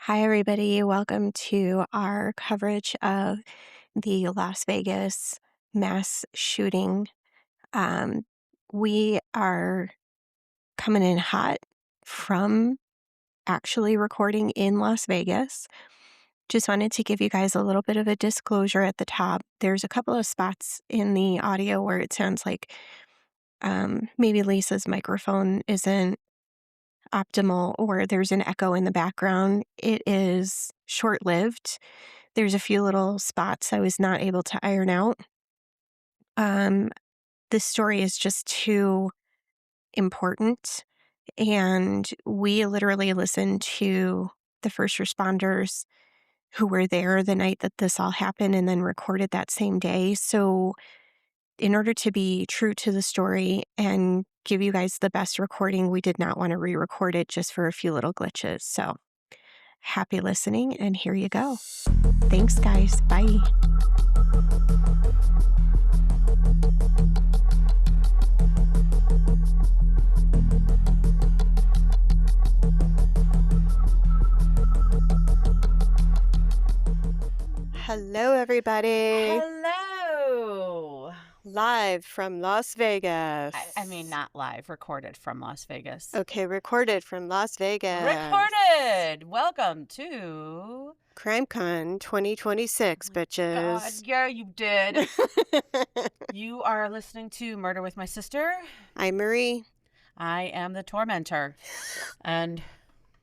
Hi, everybody. Welcome to our coverage of the Las Vegas mass shooting. Um, we are coming in hot from actually recording in Las Vegas. Just wanted to give you guys a little bit of a disclosure at the top. There's a couple of spots in the audio where it sounds like maybe Lisa's microphone isn't optimal or there's an echo in the background. It is short lived. There's a few little spots I was not able to iron out. This story is just too important. And we literally listened to the first responders who were there the night that this all happened and then recorded that same day. So, in order to be true to the story and give you guys the best recording, we did not want to re record it just for a few little glitches. So, happy listening, and here you go. Thanks, guys. Bye. Hello, everybody. Hello. Live from Las Vegas. I mean, not live, recorded from Las Vegas. Okay, recorded from Las Vegas. Recorded. Welcome to CrimeCon 2026, bitches. God, yeah, you did. You are listening to Murder with My Sister. I'm Marie. I am the tormentor. And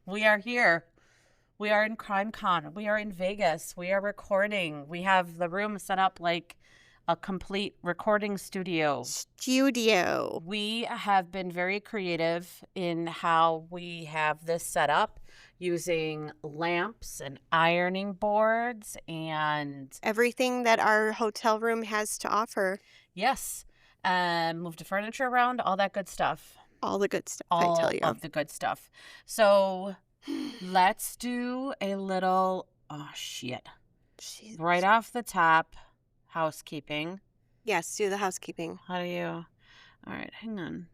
we are here. We are in CrimeCon. We are in Vegas. We are recording. We have the room set up like a complete recording studio. We have been very creative in how we have this set up, using lamps and ironing boards and everything that our hotel room has to offer. Yes. Moved the furniture around, all that good stuff. All the good stuff, I tell you. All of the good stuff. So let's do a little, Jeez. Right off the top, housekeeping. Yes, do the housekeeping. How do you? All right, hang on.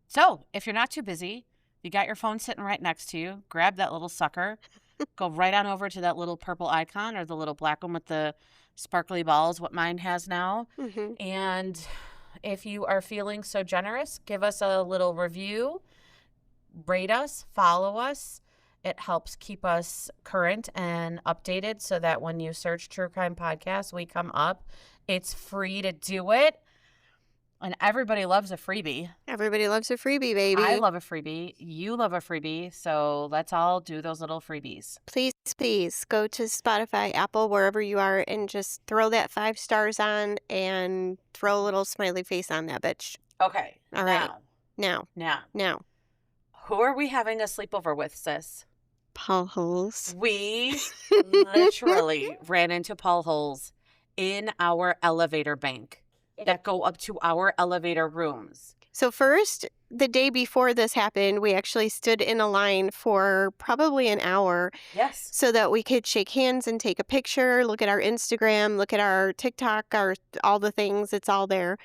So if you're not too busy, you got your phone sitting right next to you, grab that little sucker, go right on over to that little purple icon or the little black one with the sparkly balls, what mine has now. Mm-hmm. And if you are feeling so generous, give us a little review, rate us, follow us. It helps keep us current and updated so that when you search True Crime Podcast, we come up. It's free to do it. And everybody loves a freebie. Everybody loves a freebie, baby. I love a freebie. You love a freebie. So let's all do those little freebies. Please go to Spotify, Apple, wherever you are, and just throw that 5 stars on and throw a little smiley face on that bitch. Okay. All right. Now. Who are we having a sleepover with, sis? Paul Holes. We literally ran into Paul Holes in our elevator bank that go up to our elevator rooms. So first, the day before this happened, we actually stood in a line for probably an hour. Yes. So that we could shake hands and take a picture, look at our Instagram, look at our TikTok, all the things. It's all there.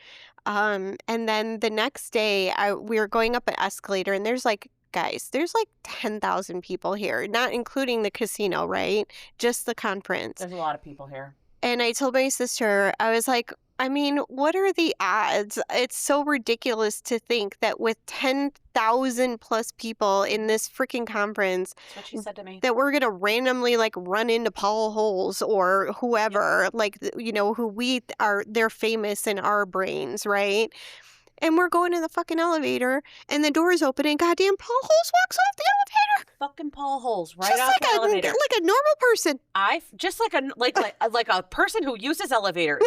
And then the next day, we were going up an escalator, and there's like 10,000 people here, not including the casino, right? Just the conference. There's a lot of people here. And I told my sister, I was like, I mean, what are the odds? It's so ridiculous to think that with 10,000 plus people in this freaking conference, that's what she said to me, that we're going to randomly like run into Paul Holes or whoever, like, you know, they're famous in our brains, right? And we're going to the fucking elevator, and the door's open, and goddamn Paul Holes walks off the elevator. Fucking Paul Holes right off the elevator. Like a normal person. Like a person who uses elevators.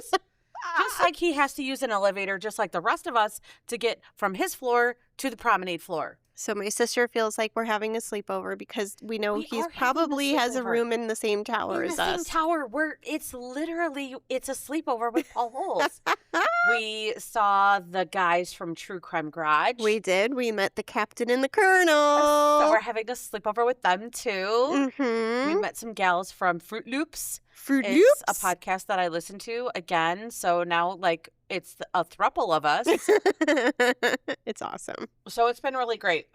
Just like he has to use an elevator, just like the rest of us, to get from his floor to the promenade floor. So my sister feels like we're having a sleepover because we know he probably has a room in the same tower as us. In the same tower. It's a sleepover with Paul Holes. We saw the guys from True Crime Garage. We did. We met the captain and the colonel. So we're having a sleepover with them too. Mm-hmm. We met some gals from Fruit Loops. Fruit It's a Loops. podcast that I listen to again. So now, like, it's a throuple of us. It's awesome. So it's been really great.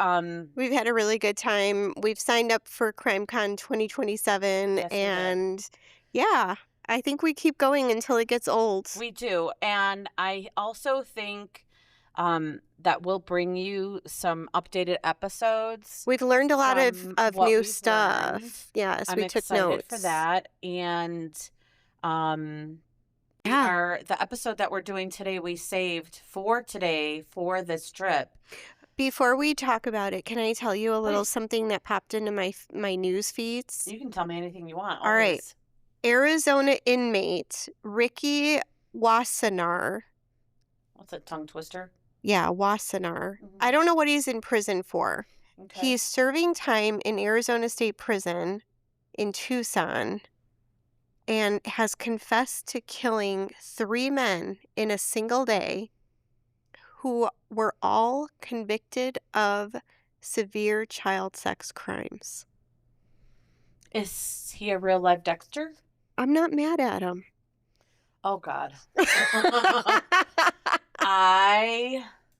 We've had a really good time. We've signed up for CrimeCon 2027, Yes, we did. and yeah, I think we keep going until it gets old. We do. And I also think that we'll bring you some updated episodes. We've learned a lot from of what new we've stuff. learned. Yes, I'm we took excited notes for that. And Yeah. the episode that we're doing today, we saved for today for this trip. Before we talk about it, can I tell you a little Please. something that popped into my news feeds? You can tell me anything you want. All right. Always. Arizona inmate Ricky Wassenaar. What's a tongue twister? Yeah, Wassenaar. I don't know what he's in prison for. Okay. He's serving time in Arizona State Prison in Tucson and has confessed to killing 3 men in a single day who were all convicted of severe child sex crimes. Is he a real life Dexter? I'm not mad at him. Oh, God.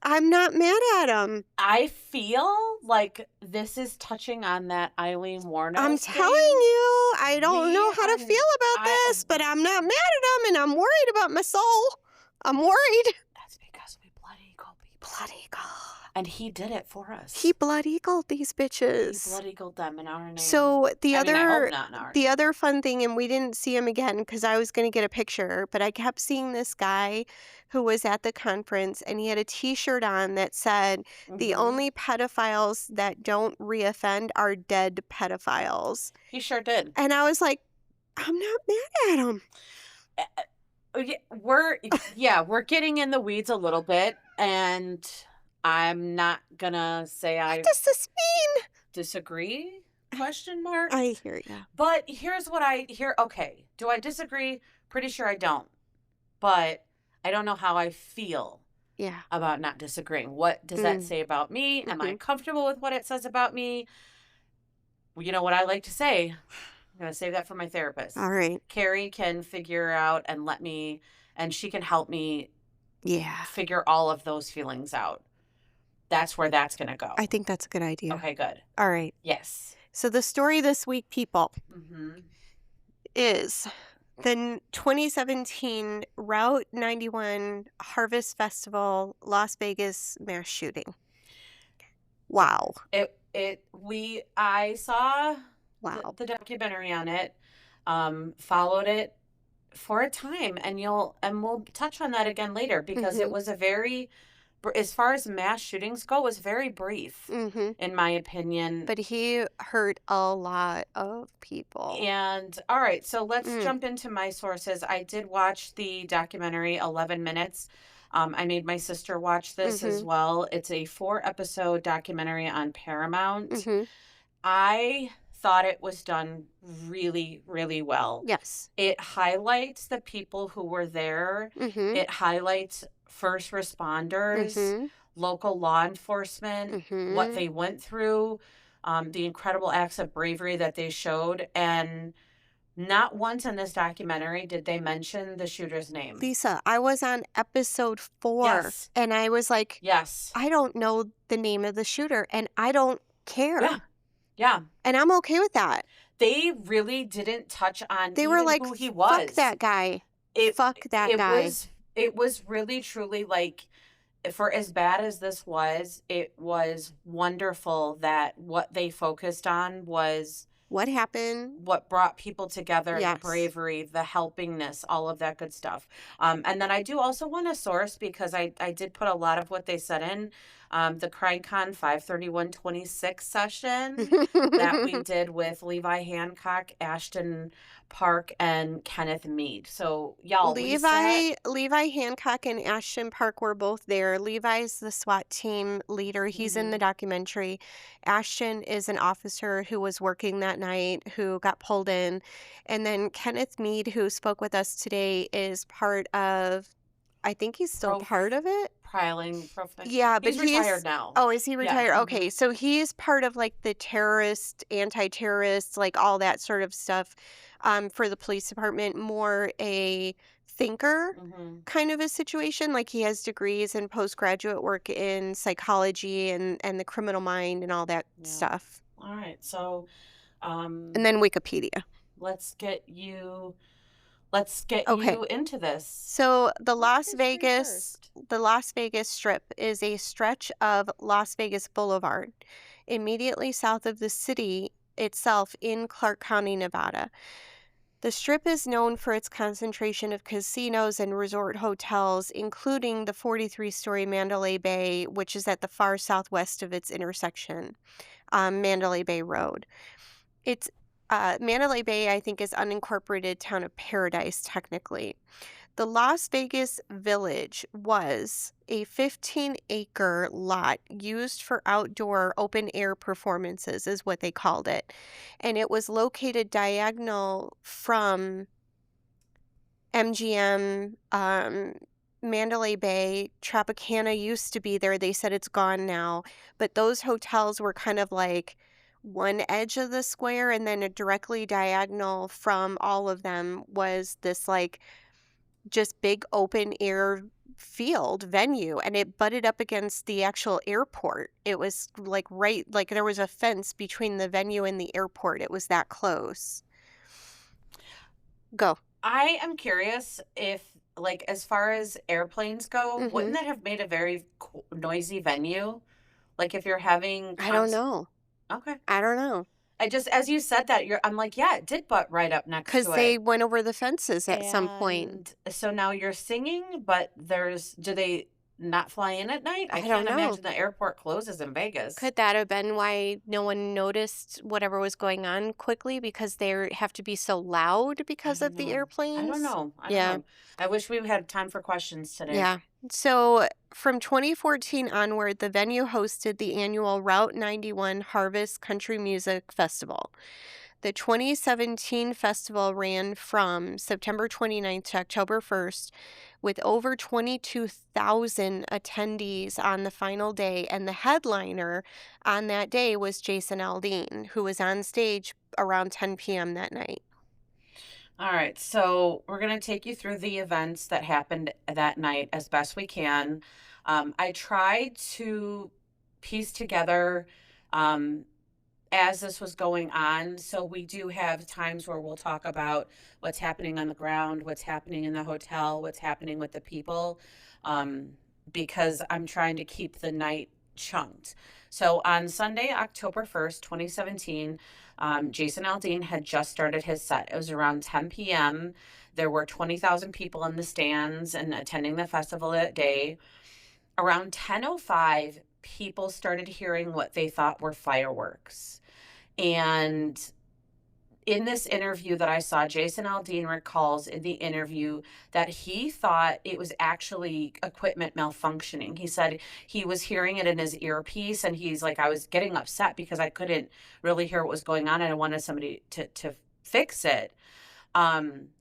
I'm not mad at him. I feel like this is touching on that Eileen Warner I'm thing. telling you, I don't know how to We feel about this, but I'm not mad at him, and I'm worried about my soul. I'm worried. That's because we blood eagle people. Blood eagle. And he did it for us. He blood eagled these He bitches. blood eagled them in our name. So I mean, I hope not in our the other fun thing, and we didn't see him again because I was going to get a picture, but I kept seeing this guy who was at the conference, and he had a T-shirt on that said, "The only pedophiles that don't reoffend are dead pedophiles." He sure did. And I was like, I'm not mad at him. We're getting in the weeds a little bit, and I'm not gonna say I What does this mean? disagree? Question mark. I hear you. But here's what I hear. Okay, do I disagree? Pretty sure I don't. But I don't know how I feel Yeah. about not disagreeing. What does that say about me? Am I comfortable with what it says about me? Well, you know what I like to say? I'm going to save that for my therapist. All right. Carrie can figure out and and she can help me Yeah. figure all of those feelings out. That's where that's going to go. I think that's a good idea. Okay, good. All right. Yes. So the story this week, people, is the 2017 Route 91 Harvest Festival Las Vegas mass shooting. Wow. I saw Wow. the documentary on it, followed it for a time, and we'll touch on that again later because it was as far as mass shootings go, was very brief, in my opinion. But he hurt a lot of people. And all right, so let's jump into my sources. I did watch the documentary 11 Minutes. I made my sister watch this as well. It's a 4-episode documentary on Paramount. I thought it was done really, really well. Yes. It highlights the people who were there. It highlights first responders, local law enforcement, what they went through, the incredible acts of bravery that they showed. And not once in this documentary did they mention the shooter's name. Lisa, I was on episode 4, Yes. and I was like, Yes. I don't know the name of the shooter, and I don't care. Yeah. Yeah. And I'm okay with that. They really didn't touch on They were even like, who he was. fuck that guy. Fuck that guy. It was really, truly like, for as bad as this was, it was wonderful that what they focused on was what happened, what brought people together, Yes. the bravery, the helpingness, all of that good stuff. And then I do also want to source, because I did put a lot of what they said in, the CrimeCon 53126 session that we did with Levi Hancock, Ashton Park, and Kenneth Mead. So y'all, Levi Hancock and Ashton Park were both there. Levi's the SWAT team leader. He's in the documentary. Ashton is an officer who was working that night, who got pulled in. And then Kenneth Mead, who spoke with us today, is part of, I think he's still part of it. Yeah, but he's retired now. Oh, is he retired? Yeah. Okay, so he's part of like the terrorist, anti-terrorist, like all that sort of stuff. for the police department, more a thinker Mhm. kind of a situation. Like he has degrees and postgraduate work in psychology and the criminal mind and all that Yeah. stuff. All right. So, And um, then Wikipedia. let's get you let's get Okay. you into this. So What history first? The Las Vegas Strip is a stretch of Las Vegas Boulevard, immediately south of the city itself in Clark County, Nevada. The Strip is known for its concentration of casinos and resort hotels, including the 43-story Mandalay Bay, which is at the far southwest of its intersection, Mandalay Bay Road. It's Mandalay Bay, I think, is unincorporated town of Paradise, technically. The Las Vegas Village was a 15-acre lot used for outdoor open-air performances, is what they called it. And it was located diagonal from MGM, Mandalay Bay. Tropicana used to be there. They said it's gone now. But those hotels were kind of like one edge of the square, and then directly diagonal from all of them was this like just big open air field venue, and it butted up against the actual airport. It was like right, like there was a fence between the venue and the airport. It was that close. Go. I am curious if, like, as far as airplanes go, Mm-hmm. wouldn't that have made a very noisy venue? Like, if you're having I don't know. Okay. I don't know. I just, as you said that, I'm like, yeah, it did butt right up next Because to they it. went over the fences at some point. And so now you're singing, but do they not fly in at night? I I don't can't know. imagine the airport closes in Vegas. Could that have been why no one noticed whatever was going on quickly, because they have to be so loud I because don't of the know. airplanes? I don't know. I don't Yeah. know. I wish we had time for questions today. Yeah. So from 2014 onward, the venue hosted the annual Route 91 Harvest Country Music Festival. The 2017 festival ran from September 29th to October 1st, with over 22,000 attendees on the final day, and the headliner on that day was Jason Aldean, who was on stage around 10 p.m. that night. All right, so we're going to take you through the events that happened that night as best we can. I tried to piece together as this was going on. So we do have times where we'll talk about what's happening on the ground, what's happening in the hotel, what's happening with the people, because I'm trying to keep the night chunked. So on Sunday, October 1st, 2017, Jason Aldean had just started his set. It was around 10 p.m. There were 20,000 people in the stands and attending the festival that day. Around 10:05, people started hearing what they thought were fireworks. And in this interview that I saw, Jason Aldean recalls in the interview that he thought it was actually equipment malfunctioning. He said he was hearing it in his earpiece, and he's like, I was getting upset because I couldn't really hear what was going on, and I wanted somebody to fix it.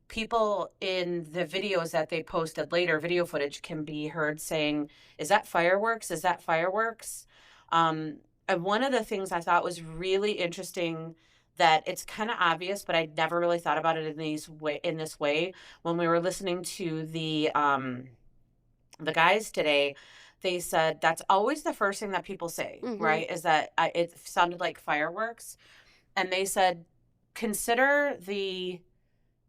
People in the videos that they posted later, video footage can be heard saying, is that fireworks? Is that fireworks? And one of the things I thought was really interesting, that it's kind of obvious, but I never really thought about it in this way. When we were listening to the guys today, they said that's always the first thing that people say, right? Is that it sounded like fireworks. And they said, consider the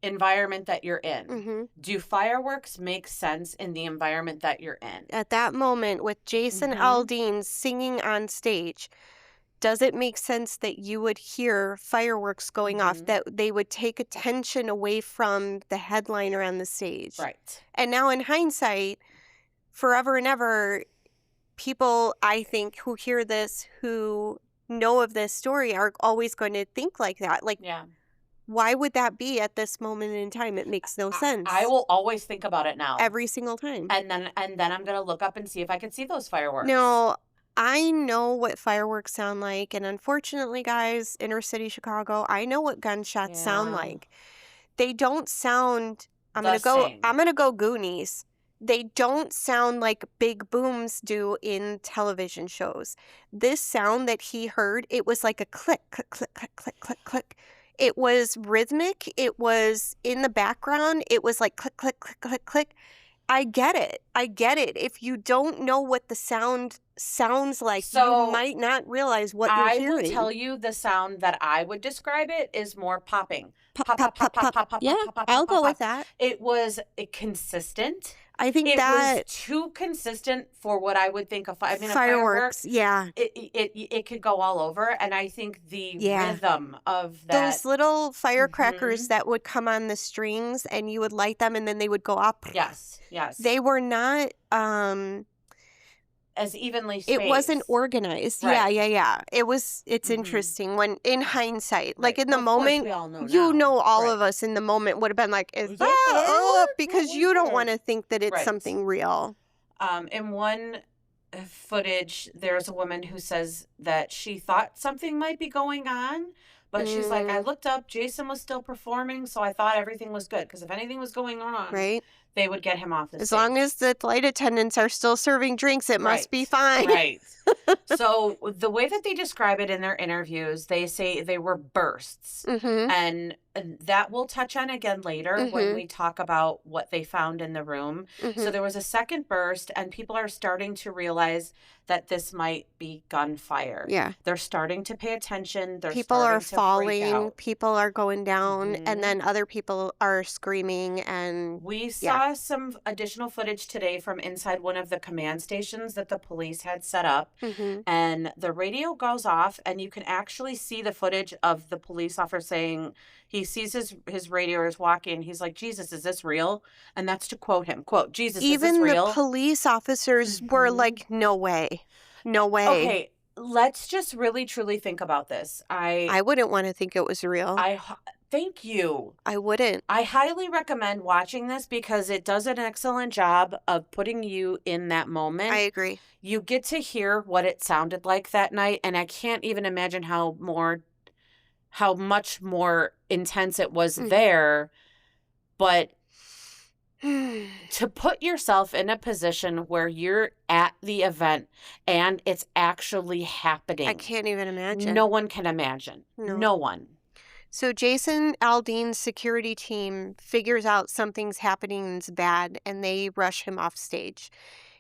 environment that you're in. Do fireworks make sense in the environment that you're in? At that moment, with Jason Aldean singing on stage, does it make sense that you would hear fireworks going off, that they would take attention away from the headliner on the stage? Right. And now in hindsight, forever and ever, people, I think, who hear this, who know of this story, are always going to think like that. Like, Yeah. why would that be at this moment in time? It makes no sense. I will always think about it now. Every single time. And then I'm going to look up and see if I can see those fireworks. No, I know what fireworks sound like, and unfortunately, guys, inner city Chicago, I know what gunshots sound like. They don't sound, I'm gonna go Goonies. They don't sound like big booms do in television shows. This sound that he heard, it was like a click, click, click, click, click, click, click. It was rhythmic. It was in the background. It was like click, click, click, click, click. I get it. I get it. If you don't know what the sound sounds like, So, you might not realize what you're I will hearing. tell you the sound that I would describe it is more popping. Pop, Pop, pop, pop, pop, pop, pop. pop, pop, Yeah, pop, pop, I'll pop, go pop. with that. It was consistent. I think It that was too consistent for what I would think of. I mean, a fireworks, firework, yeah. it could go all over, and I think the Yeah. rhythm of Those that. little firecrackers Mhm. that would come on the strings and you would light them and then they would go up. Yes, yes. They were not as evenly spaced. it wasn't organized. Right. Yeah. It's Mhm. interesting when in hindsight, like Right. in the Of course, moment, we all know you now. know, all Right. of us in the moment would have been like, is Was that that fireworks? because What you was don't that? want to think that it's Right. something real. In one footage, there's a woman who says that she thought something might be going on, but she's like, I looked up, Jason was still performing, so I thought everything was good. Because if anything was going on, Right? they would get him off the As stage. long as the flight attendants are still serving drinks, it must be fine. Right. So the way that they describe it in their interviews, they say they were bursts. Mm-hmm. And that we'll touch on again later when we talk about what they found in the room. Mm-hmm. So there was a second burst, and people are starting to realize that this might be gunfire. Yeah. They're starting to pay attention. They're People are starting to freak falling, out. people are going down, Mhm. and then other people are screaming and We saw some additional footage today from inside one of the command stations that the police had set up. Mhm. And the radio goes off, and you can actually see the footage of the police officer saying he sees his radio is walking. He's like, Jesus, is this real? And that's to quote him, quote, Jesus, is this even real? the police officers were Mhm. like, no way. No way. Okay, let's just really truly think about this. I wouldn't want to think it was real. Thank you. I wouldn't. I highly recommend watching this because it does an excellent job of putting you in that moment. I agree. You get to hear what it sounded like that night, and I can't even imagine how much more intense it was there. But to put yourself in a position where you're at the event and it's actually happening. I can't even imagine. No one can imagine. No one. So Jason Aldean's security team figures out something's happening and's bad, and they rush him off stage.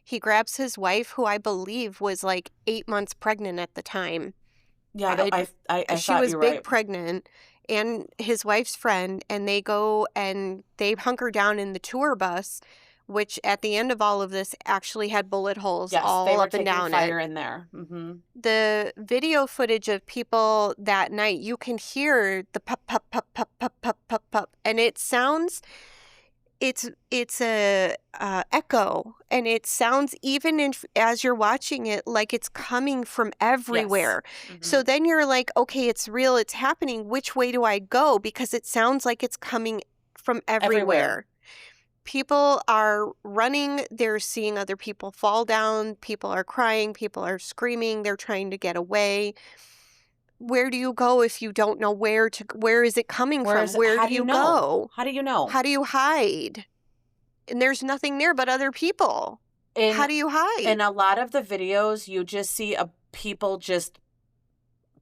He grabs his wife, who I believe was like 8 months pregnant at the time. Yeah, I she thought was you were big right. pregnant, and his wife's friend, and they go and they hunker down in the tour bus, which at the end of all of this actually had bullet holes all they were up and down fire it. in there. Mm-hmm. The video footage of people that night, you can hear the pop, pop, pop, pop, pop, pop, pop, pop, and it sounds. It's a echo, and it sounds even as you're watching it like it's coming from everywhere. Yes. Mm-hmm. So then you're like, okay, it's real, it's happening. Which way do I go? Because it sounds like it's coming from everywhere. People are running. They're seeing other people fall down. People are crying. People are screaming. They're trying to get away. Where do you go if you don't know where is it coming from? Where do you go? How do you know? How do you hide? And there's nothing there but other people. How do you hide? In a lot of the videos, you just see people just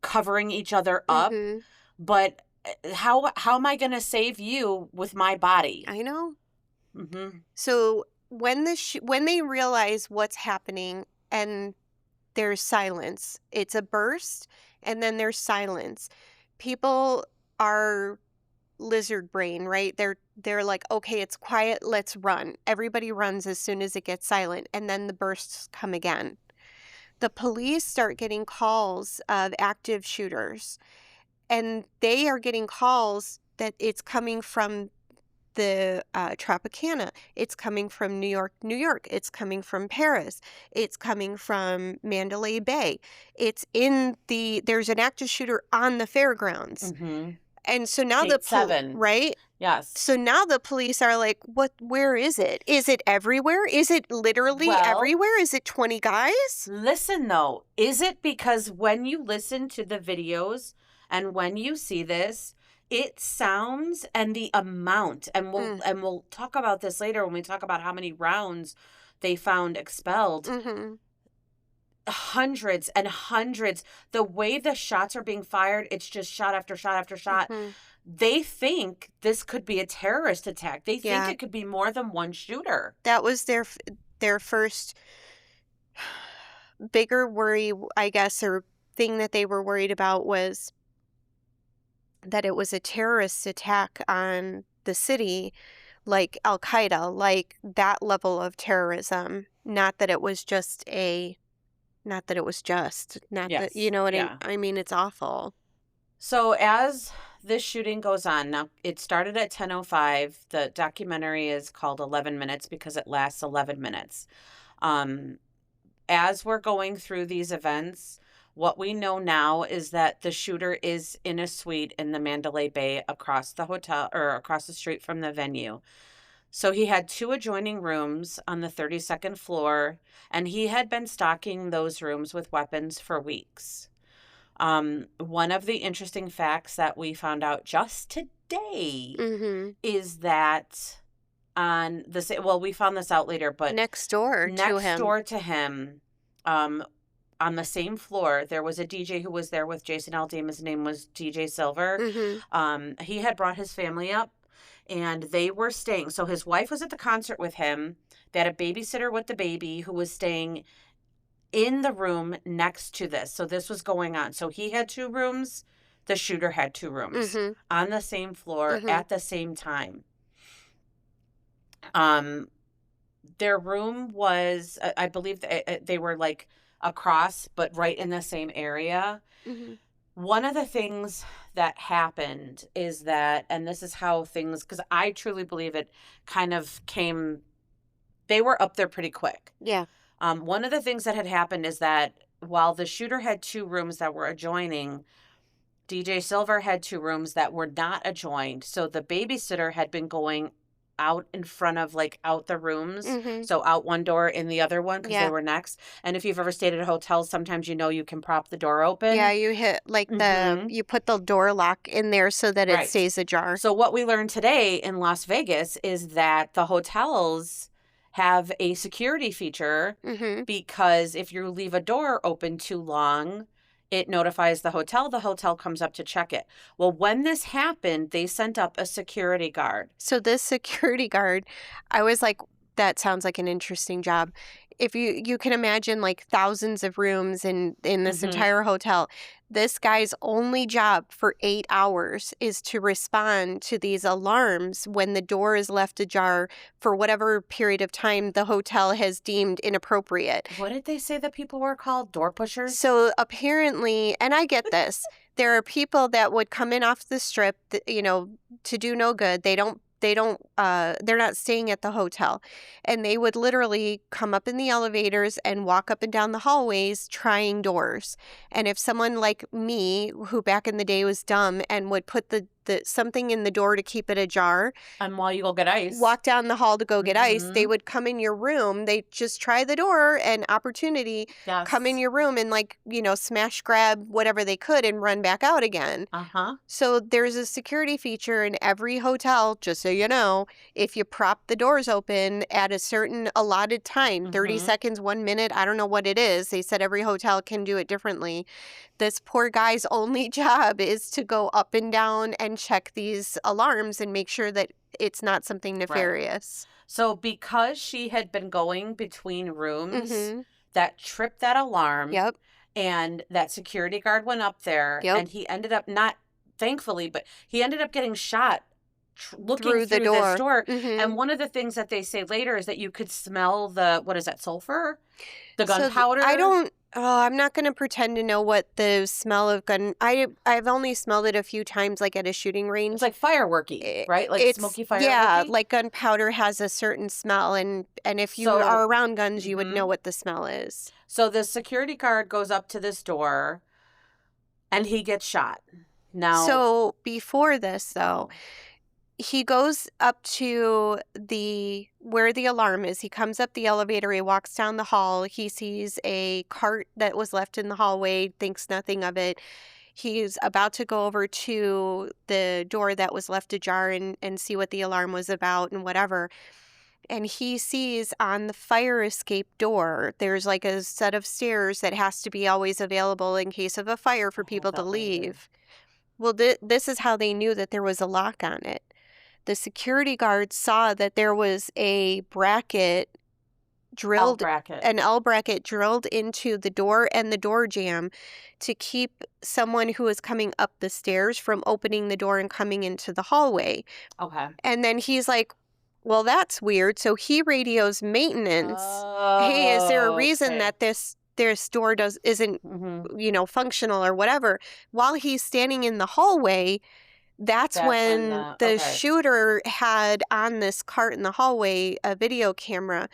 covering each other up. Mm-hmm. But how am I going to save you with my body? I know. Mm-hmm. So when they realize what's happening and there's silence, it's a burst. And then there's silence. People are lizard brain, right? They're like, okay, it's quiet, let's run. Everybody runs as soon as it gets silent, and then the bursts come again. The police start getting calls of active shooters, and they are getting calls that it's coming from the Tropicana. It's coming from New York. It's coming from Paris. It's coming from Mandalay Bay. There's an active shooter on the fairgrounds. Mm-hmm. And so now right? Yes. So now the police are like, where is it? Is it everywhere? Is it literally everywhere? Is it 20 guys? Listen though, is it because when you listen to the videos and when you see this, it sounds and the amount, and we'll talk about this later when we talk about how many rounds they found expelled. Mm-hmm. Hundreds and hundreds. The way the shots are being fired, it's just shot after shot after shot. Mm-hmm. they think this could be a terrorist attack. They think Yeah. it could be more than one shooter. That was their first bigger worry, I guess, or thing that they were worried about was that it was a terrorist attack on the city, like Al Qaeda, like that level of terrorism. Not that it was just not that it was just, not that, you Yes. know what Yeah. I mean? It's awful. So as this shooting goes on, now it started at 10:05. The documentary is called 11 Minutes because it lasts 11 minutes. Um, as we're going through these events, what we know now is that the shooter is in a suite in the Mandalay Bay across the hotel or across the street from the venue. So he had two adjoining rooms on the 32nd floor, and he had been stocking those rooms with weapons for weeks. One of the interesting facts that we found out just today Mm-hmm. is that we found this out later, but Next door to him. door to him, um, on the same floor, there was a DJ who was there with Jason Aldean. His name was DJ Silver. Mm-hmm. He had brought his family up, and they were staying. So his wife was at the concert with him. They had a babysitter with the baby who was staying in the room next to this. So this was going on. So he had two rooms. The shooter had two rooms Mm-hmm. on the same floor Mhm. at the same time. Their room was, I believe, they were like across, but right in the same area. Mm-hmm. One of the things that happened is that, and this is how things, because I truly believe it kind of came, they were up there pretty quick. Yeah. One of the things that had happened is that while the shooter had two rooms that were adjoining, DJ Silver had two rooms that were not adjoined. So the babysitter had been going out in front of, like, out the rooms. Mm-hmm. So out one door in the other one because Yeah. they were next. And if you've ever stayed at a hotel, sometimes you can prop the door open. Yeah, you hit like Mhm. you put the door lock in there so that it Right. stays ajar. So what we learned today in Las Vegas is that the hotels have a security feature Mm-hmm. because if you leave a door open too long, it notifies the hotel. The hotel comes up to check it. Well, when this happened, they sent up a security guard. So this security guard, I was like, that sounds like an interesting job. If you can imagine like thousands of rooms in this Mhm. entire hotel, this guy's only job for 8 hours is to respond to these alarms when the door is left ajar for whatever period of time the hotel has deemed inappropriate. What did they say that people were called? Door pushers? So apparently, and I get this, there are people that would come in off the strip, to do no good. They're not staying at the hotel. And they would literally come up in the elevators and walk up and down the hallways trying doors. And if someone like me, who back in the day was dumb and would put the something in the door to keep it ajar, And while you go get ice. walk down the hall to go get ice, they Mhm. would come in your room. They just try the door and opportunity Yes. come in your room and smash grab whatever they could and run back out again. Uh-huh. So there's a security feature in every hotel, just so you know, if you prop the doors open at a certain allotted time, 30 Mhm. seconds, 1 minute, I don't know what it is. They said every hotel can do it differently. This poor guy's only job is to go up and down and check these alarms and make sure that it's not something nefarious. So because she had been going between rooms, Mm-hmm. that tripped that alarm. Yep. And that security guard went up there. Yep. And he ended up not, thankfully, but he ended up getting shot looking Through the this door. door. Mhm. And one of the things that they say later is that you could smell what is that, sulfur? The So gunpowder? I'm not going to pretend to know what the smell of gun. I've only smelled it a few times, like at a shooting range. It's like fireworky, right? Like It's- smoky fireworky? Yeah, like gunpowder has a certain smell, and if you So- are around guns, you would Mhm. know what the smell is. So the security guard goes up to this door and he gets shot. Now, So before this, though, he goes up to where the alarm is. He comes up the elevator. He walks down the hall. He sees a cart that was left in the hallway, thinks nothing of it. He's about to go over to the door that was left ajar and see what the alarm was about and whatever. And he sees on the fire escape door, there's like a set of stairs that has to be always available in case of a fire for people to that later. leave. Well, this is how they knew that there was a lock on it. The security guards saw that there was a bracket drilled, bracket. an L bracket drilled into the door and the door jamb to keep someone who was coming up the stairs from opening the door and coming into the hallway. Okay. And then he's like, well, that's weird. So he radios maintenance. Hey, is there a reason okay. that this door isn't Mhm. functional or whatever? While he's standing in the hallway, that's when the okay. shooter had on this cart in the hallway a video camera.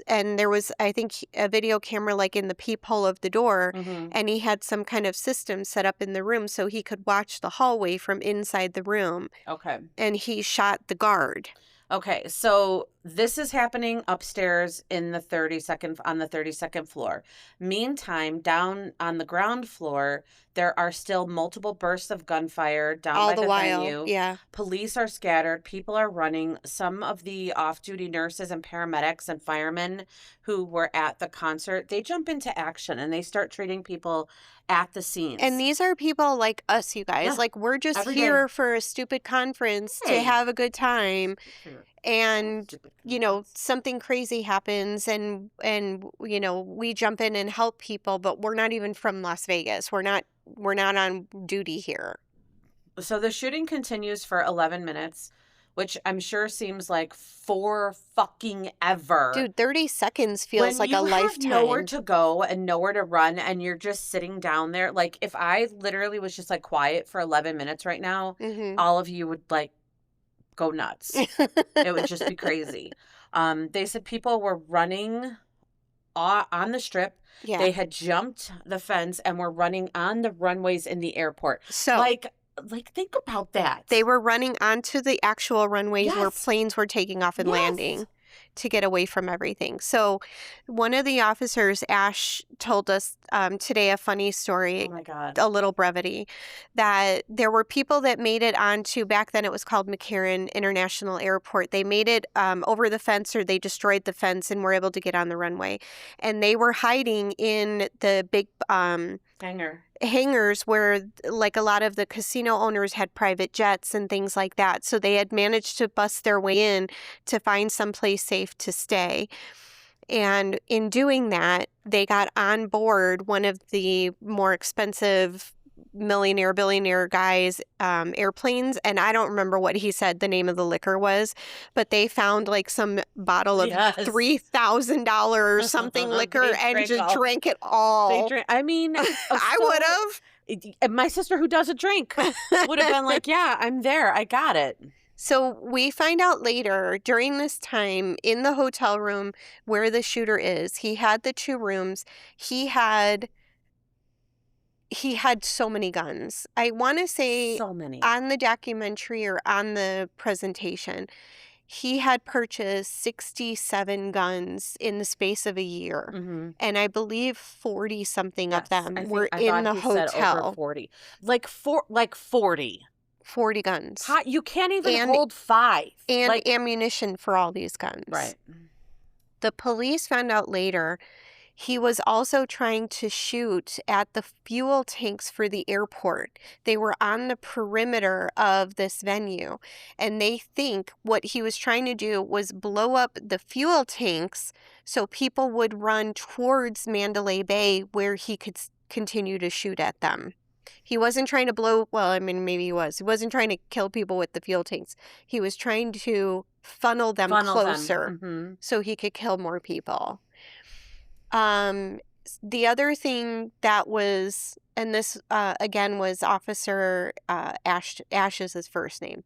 And there was, I think, a video camera like in the peephole of the door. Mhm. And he had some kind of system set up in the room so he could watch the hallway from inside the room. Okay. And he shot the guard. Okay, so this is happening upstairs in the 32nd floor. Meantime, down on the ground floor, there are still multiple bursts of gunfire down All by the the while, venue. yeah. Police are scattered, people are running. Some of the off-duty nurses and paramedics and firemen who were at the concert, they jump into action and they start treating people at the scenes. And these are people like us, you guys. Yeah, like, we're just every here day. for a stupid conference to Hey. have a good time. Sure. And, Stupid you know, conference. something crazy happens and you know, we jump in and help people, but we're not even from Las Vegas. We're not on duty here. So the shooting continues for 11 minutes, which I'm sure seems like for fucking ever. Dude, 30 seconds feels like a When you have nowhere lifetime. to go and nowhere to run and you're just sitting down there, like if I literally was just like quiet for 11 minutes right now, Mhm. all of you would like go nuts. It would just be crazy. They said people were running on the strip. Yeah. They had jumped the fence and were running on the runways in the airport. So Like think about that. they were running onto the actual runways where Yes. planes were taking off and Yes. landing to get away from everything. So one of the officers, Ash, told us today a funny story, Oh my God. a little brevity, that there were people that made it onto, back then it was called McCarran International Airport. They made it over the fence, or they destroyed the fence and were able to get on the runway. And they were hiding in the big hangars where, like, a lot of the casino owners had private jets and things like that. So they had managed to bust their way in to find someplace safe to stay. And in doing that, they got on board one of the more expensive billionaire guys' airplanes. And I don't remember what he said the name of the liquor was, but they found like some bottle of Yes. $3,000 something liquor They and drank just all- drank it all. I mean, I would have. My sister, who does a drink, would have been like, "Yeah, I'm there. I got it." So we find out later, during this time in the hotel room where the shooter is, he had the 2 rooms. He had so many guns. I want to say So many. on the documentary or on the presentation, he had purchased 67 guns in the space of a year. Mm-hmm. And I believe 40 something of them were I in thought the he said over hotel. 40. Like 40. 40 guns. You can't even And- hold 5. And like, ammunition for all these guns. right. The police found out later he was also trying to shoot at the fuel tanks for the airport. They were on the perimeter of this venue, and they think what he was trying to do was blow up the fuel tanks so people would run towards Mandalay Bay where he could continue to shoot at them. He wasn't trying to maybe he was. He wasn't trying to kill people with the fuel tanks. He was trying to funnel them closer Mm-hmm. so he could kill more people. The other thing that was, and this again was Officer Ash is his first name.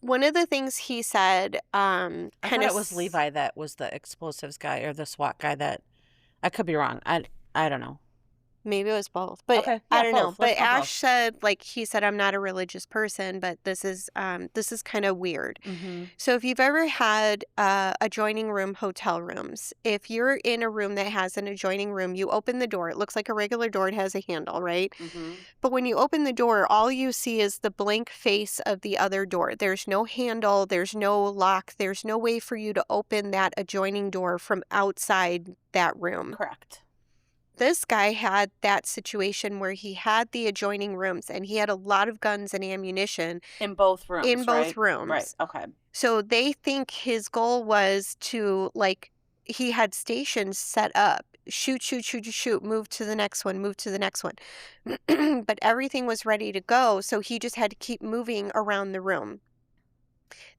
One of the things he said, I thought it was Levi that was the explosives guy or the SWAT guy. That I could be wrong. I don't know. Maybe it was both, but Okay. I Yeah, don't know. both. But Let's go Ash both. said, like, he said, I'm not a religious person, but this is kind of weird. Mm-hmm. So if you've ever had adjoining room hotel rooms, if you're in a room that has an adjoining room, you open the door. It looks like a regular door. It has a handle, right? Mm-hmm. But when you open the door, all you see is the blank face of the other door. There's no handle. There's no lock. There's no way for you to open that adjoining door from outside that room. Correct. This guy had that situation where he had the adjoining rooms and he had a lot of guns and ammunition In both rooms, in both right? Right. rooms. Okay. So they think his goal was to, like, he had stations set up. Shoot, shoot, shoot, shoot, move to the next one, move to the next one. But everything was ready to go, so he just had to keep moving around the room.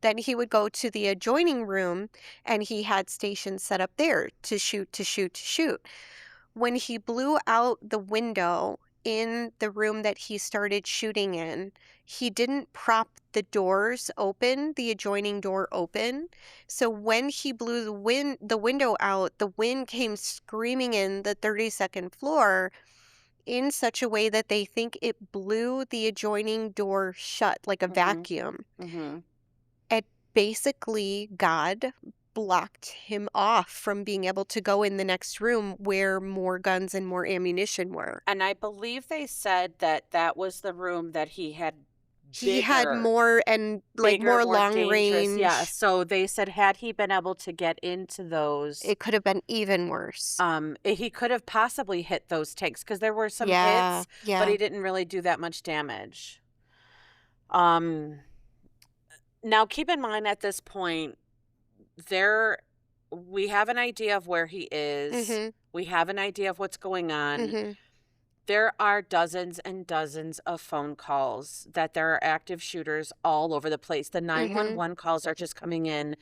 Then he would go to the adjoining room and he had stations set up there to shoot, to shoot, to shoot. When he blew out the window in the room that he started shooting in, he didn't prop the doors open, the adjoining door open. So when he blew the window out, the wind came screaming in the 32nd floor in such a way that they think it blew the adjoining door shut like a vacuum. Mm-hmm. And basically, God blocked him off from being able to go in the next room where more guns and more ammunition were. And I believe they said that that was the room that he had He had bigger, more and like bigger, more more long dangerous. range. Yeah. So they said had he been able to get into those, It could have been even worse. he could have possibly hit those tanks because there were some Yeah, hits, yeah. but he didn't really do that much damage. Now keep in mind at this point, we have an idea of where he is. Mhm, We have an idea of what's going on. mhm. There are dozens and dozens of phone calls that there are active shooters all over the place. The 911 calls are just coming in.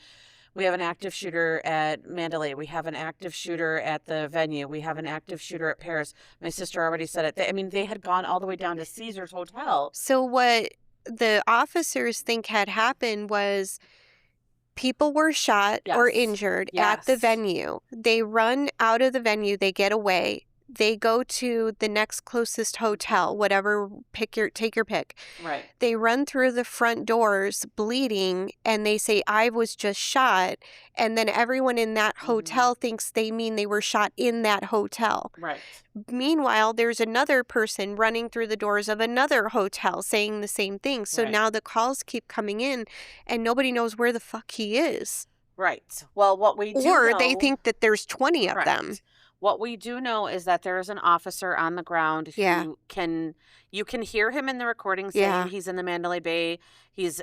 We have an active shooter at Mandalay. We have an active shooter at the venue. We have an active shooter at Paris. My sister already said it. I mean, they had gone all the way down to Caesar's Hotel. So what the officers think had happened was people were shot or Yes. injured at the Yes. venue. They run out of the venue, they get away. They go to the next closest hotel, whatever, take your pick. Right. They run through the front doors bleeding and they say, I was just shot. And then everyone in that hotel thinks they mean they were shot in that hotel. Right. Meanwhile, there's another person running through the doors of another hotel saying the same thing. So Right. now the calls keep coming in and nobody knows where the fuck he is. Right. Well, what we do Or know, they think that there's 20 of them. Correct. What we do know is that there is an officer on the ground Yeah. who you can hear him in the recording saying Yeah. he's in the Mandalay Bay. He's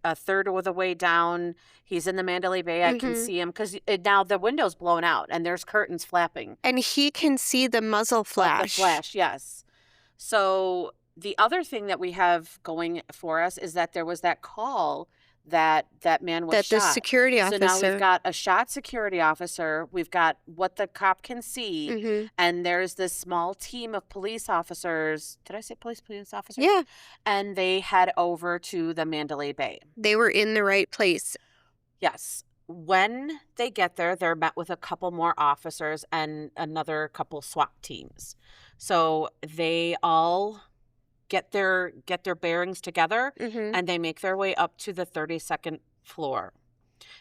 a third of the way down. He's in the Mandalay Bay. I can Mhm. see him because now the window's blown out and there's curtains flapping. And he can see the muzzle flash. The flash, yes. So the other thing that we have going for us is that there was that call that man was That the shot. security So now officer. we've got a shot security officer. We've got what the cop can see. Mhm. And there's this small team of police officers. Did I say police officers? Yeah, And they head over to the Mandalay Bay. they were in the right place. Yes. When they get there, they're met with a couple more officers and another couple SWAT teams. So they all get their bearings together Mhm. and they make their way up to the 32nd floor.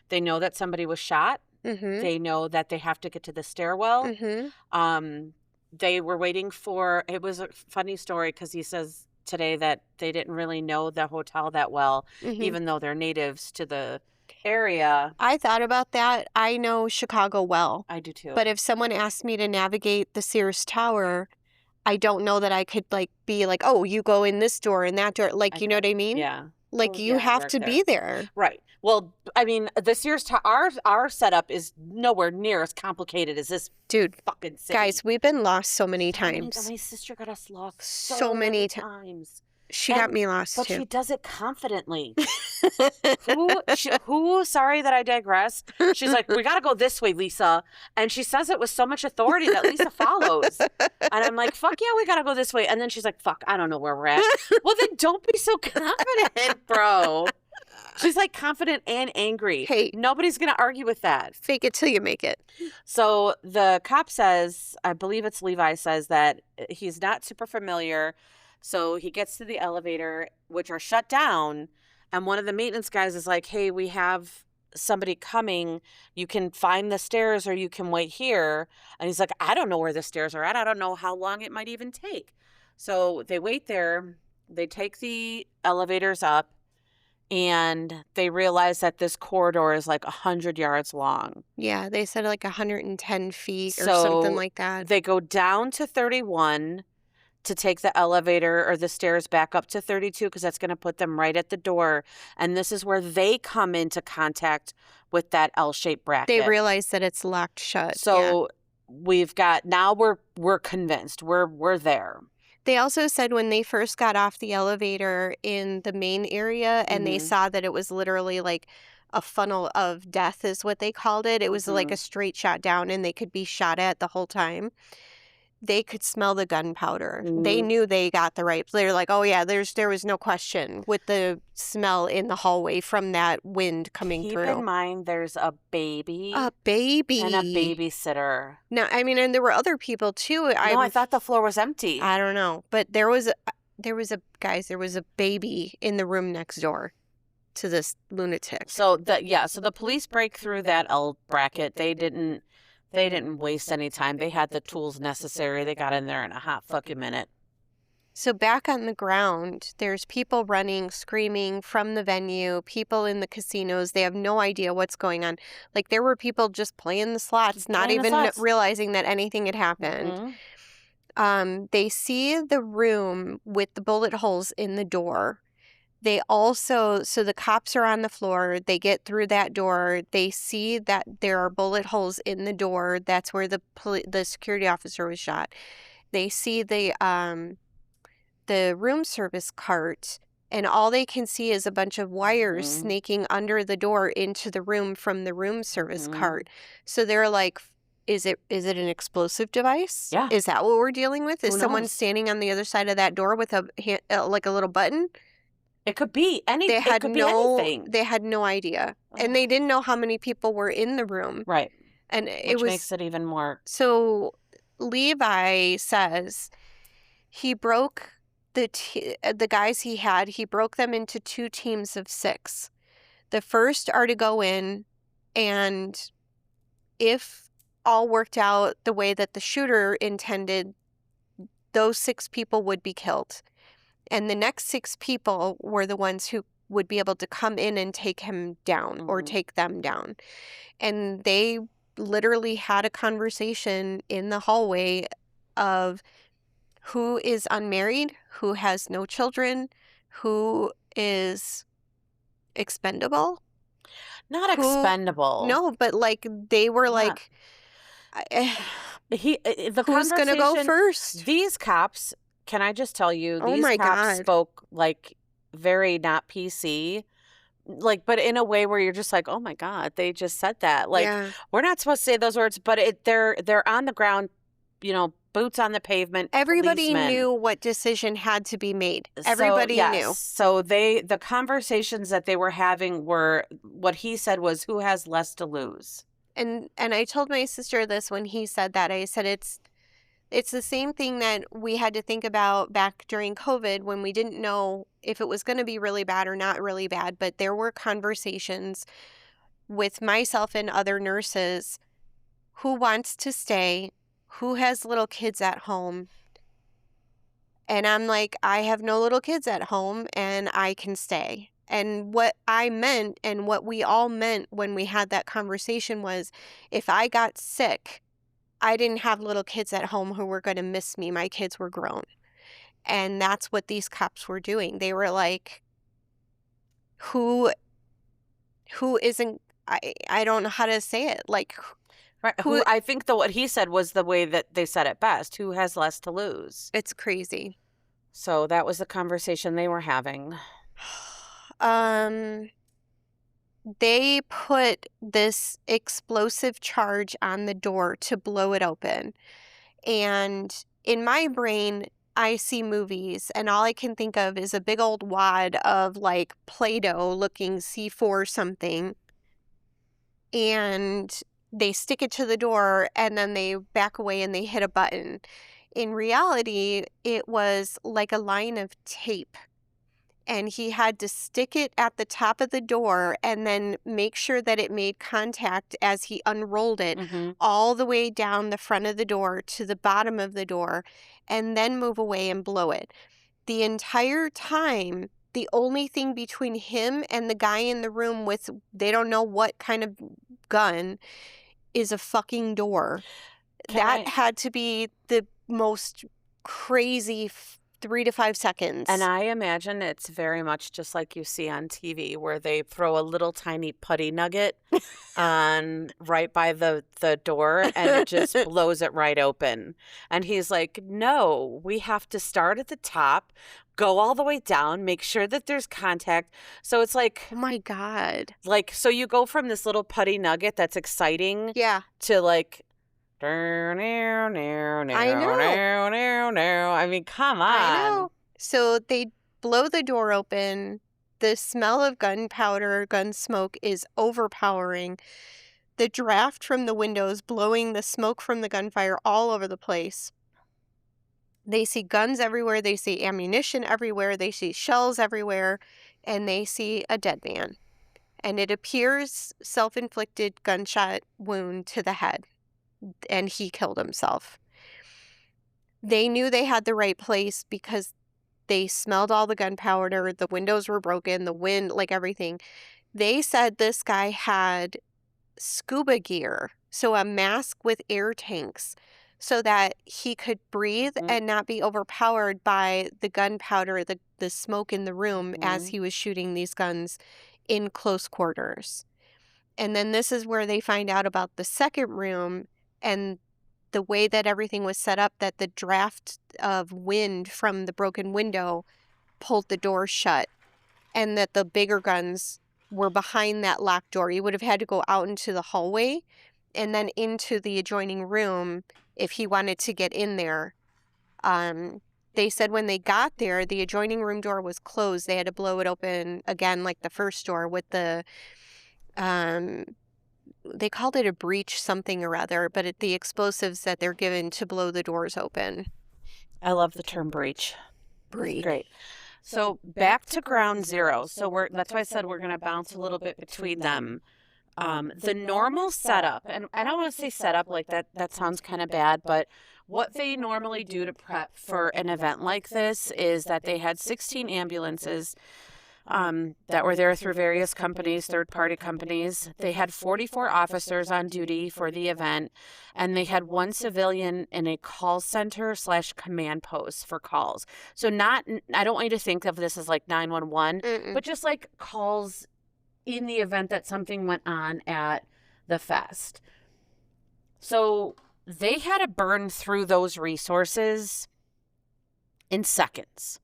They know that somebody was shot. Mhm. They know that they have to get to the stairwell. Mhm. They were waiting for, it was a funny story because he says today that they didn't really know the hotel that well, Mhm. even though they're natives to the area. I thought about that. I know Chicago well. I do too. But if someone asked me to navigate the Sears Tower, I don't know that I could be like, oh, you go in this door and that door. Like, you know what I mean? Yeah. Like, Well, you yeah, I have work to there. be there. Right. Well, I mean, the Sears our setup is nowhere near as complicated as this Dude, fucking city. guys, we've been lost so many So many- times. My sister got us lost So many times. She got and- me lost But she too. does it confidently. Sorry that I digress. She's like, we got to go this way, Lisa. And she says it with so much authority that Lisa follows. And I'm like, fuck yeah, we got to go this way. And then she's like, fuck, I don't know where we're at. Well, then don't be so confident, bro. She's like confident and angry. Hey. Nobody's going to argue with that. Fake it till you make it. So the cop says, I believe it's Levi, says that he's not super familiar. So he gets to the elevator, which are shut down. And one of the maintenance guys is like, hey, we have somebody coming. You can find the stairs or you can wait here. And he's like, I don't know where the stairs are at. I don't know how long it might even take. So they wait there. They take the elevators up. and they realize that this corridor is like 100 yards long. Yeah, they said like 110 feet or something So like that. they go down to 31 to take the elevator or the stairs back up to 32 because that's going to put them right at the door. And this is where they come into contact with that L-shaped bracket. They realize that it's locked shut. So we've got, now we're convinced. We're there. They also said when they first got off the elevator in the main area and they saw that it was literally like a funnel of death is what they called it. It was like a straight shot down and they could be shot at the whole time. They could smell the gunpowder. They knew they got the right. They're like, oh yeah, there was no question with the smell in the hallway from that wind coming through. Keep in mind, there's a baby. A baby. And a babysitter. No, I mean, and there were other people too. I thought the floor was empty. I don't know, but there was a baby in the room next door to this lunatic. So the police break through that L bracket. They didn't waste any time. They had the tools necessary. They got in there in a hot fucking minute. So back on the ground, there's people running, screaming from the venue, people in the casinos. They have no idea what's going on. Like there were people just playing the slots, not even realizing that anything had happened. They see the room with the bullet holes in the door. They also, so the cops are on the floor. They get through that door. They see that there are bullet holes in the door. That's where the security officer was shot. They see the room service cart, and all they can see is a bunch of wires snaking under the door into the room from the room service cart. So they're like, is it an explosive device? Yeah. Is that what we're dealing with? Is Who someone knows? standing on the other side of that door with like a little button? It could be anything. Anything. They had no idea. And they didn't know how many people were in the room. Right. And Which makes it even more. So Levi says he broke the guys he broke them into 2 teams of 6. The first are to go in, and if all worked out the way that the shooter intended, those 6 people would be killed. And the next 6 people were the ones who would be able to come in and take him down or take them down. And they literally had a conversation in the hallway of who is unmarried, who has no children, who is expendable. Not expendable. No, but like they were like, who's going to go first? These cops, can I just tell you, Oh these my cops God. spoke like very not PC, like, but in a way where you're just like, oh my God, they just said that. Like, we're not supposed to say those words, but they're on the ground, boots on the pavement. Everybody policemen. knew what decision had to be made. Everybody knew. So the conversations that they were having were, what he said was, who has less to lose? And I told my sister this when he said that. I said it's the same thing that we had to think about back during COVID when we didn't know if it was going to be really bad or not really bad. But there were conversations with myself and other nurses. Who wants to stay? Who has little kids at home? And I'm like, I have no little kids at home and I can stay. And what I meant and what we all meant when we had that conversation was, if I got sick, I didn't have little kids at home who were going to miss me. My kids were grown. And that's what these cops were doing. They were like, who isn't, I don't know how to say it. Like, right. Who I think what he said was the way that they said it best. Who has less to lose? It's crazy. So that was the conversation they were having. They put this explosive charge on the door to blow it open. And in my brain, I see movies and all I can think of is a big old wad of like Play-Doh looking C4 something. And they stick it to the door and then they back away and they hit a button. In reality, it was like a line of tape. And he had to stick it at the top of the door and then make sure that it made contact as he unrolled it all the way down the front of the door to the bottom of the door and then move away and blow it. The entire time, the only thing between him and the guy in the room with, they don't know what kind of gun, is a fucking door. That had to be the most crazy 3 to 5 seconds. And I imagine it's very much just like you see on TV, where they throw a little tiny putty nugget on right by the door, and it just blows it right open. And he's like, no, we have to start at the top, go all the way down, make sure that there's contact. So it's like, oh my God. Like, so you go from this little putty nugget that's exciting to like, I know. I mean, come on. I know. So they blow the door open. The smell of gunpowder, gun smoke is overpowering. The draft from the windows blowing the smoke from the gunfire all over the place. They see guns everywhere. They see ammunition everywhere. They see shells everywhere. And they see a dead man. And it appears self-inflicted gunshot wound to the head. And he killed himself. They knew they had the right place because they smelled all the gunpowder, the windows were broken, the wind, like everything. They said this guy had scuba gear, so a mask with air tanks, so that he could breathe and not be overpowered by the gunpowder, the smoke in the room as he was shooting these guns in close quarters. And then this is where they find out about the second room and the way that everything was set up, that the draft of wind from the broken window pulled the door shut, and that the bigger guns were behind that locked door. You would have had to go out into the hallway and then into the adjoining room if he wanted to get in there. They said when they got there, the adjoining room door was closed. They had to blow it open again like the first door with the... they called it a breach something or other, but the explosives that they're given to blow the doors open. I love the term breach. Great. So back to ground zero. So that's why I said we're going to bounce a little bit between them. The normal setup, and I don't want to say setup like that sounds kind of bad, but what they normally do to prep for an event like this is that they had 16 ambulances that were there through various companies, third-party companies. They had 44 officers on duty for the event, and they had one civilian in a call center / command post for calls. So I don't want you to think of this as like 911, but just like calls in the event that something went on at the fest. So they had to burn through those resources in seconds.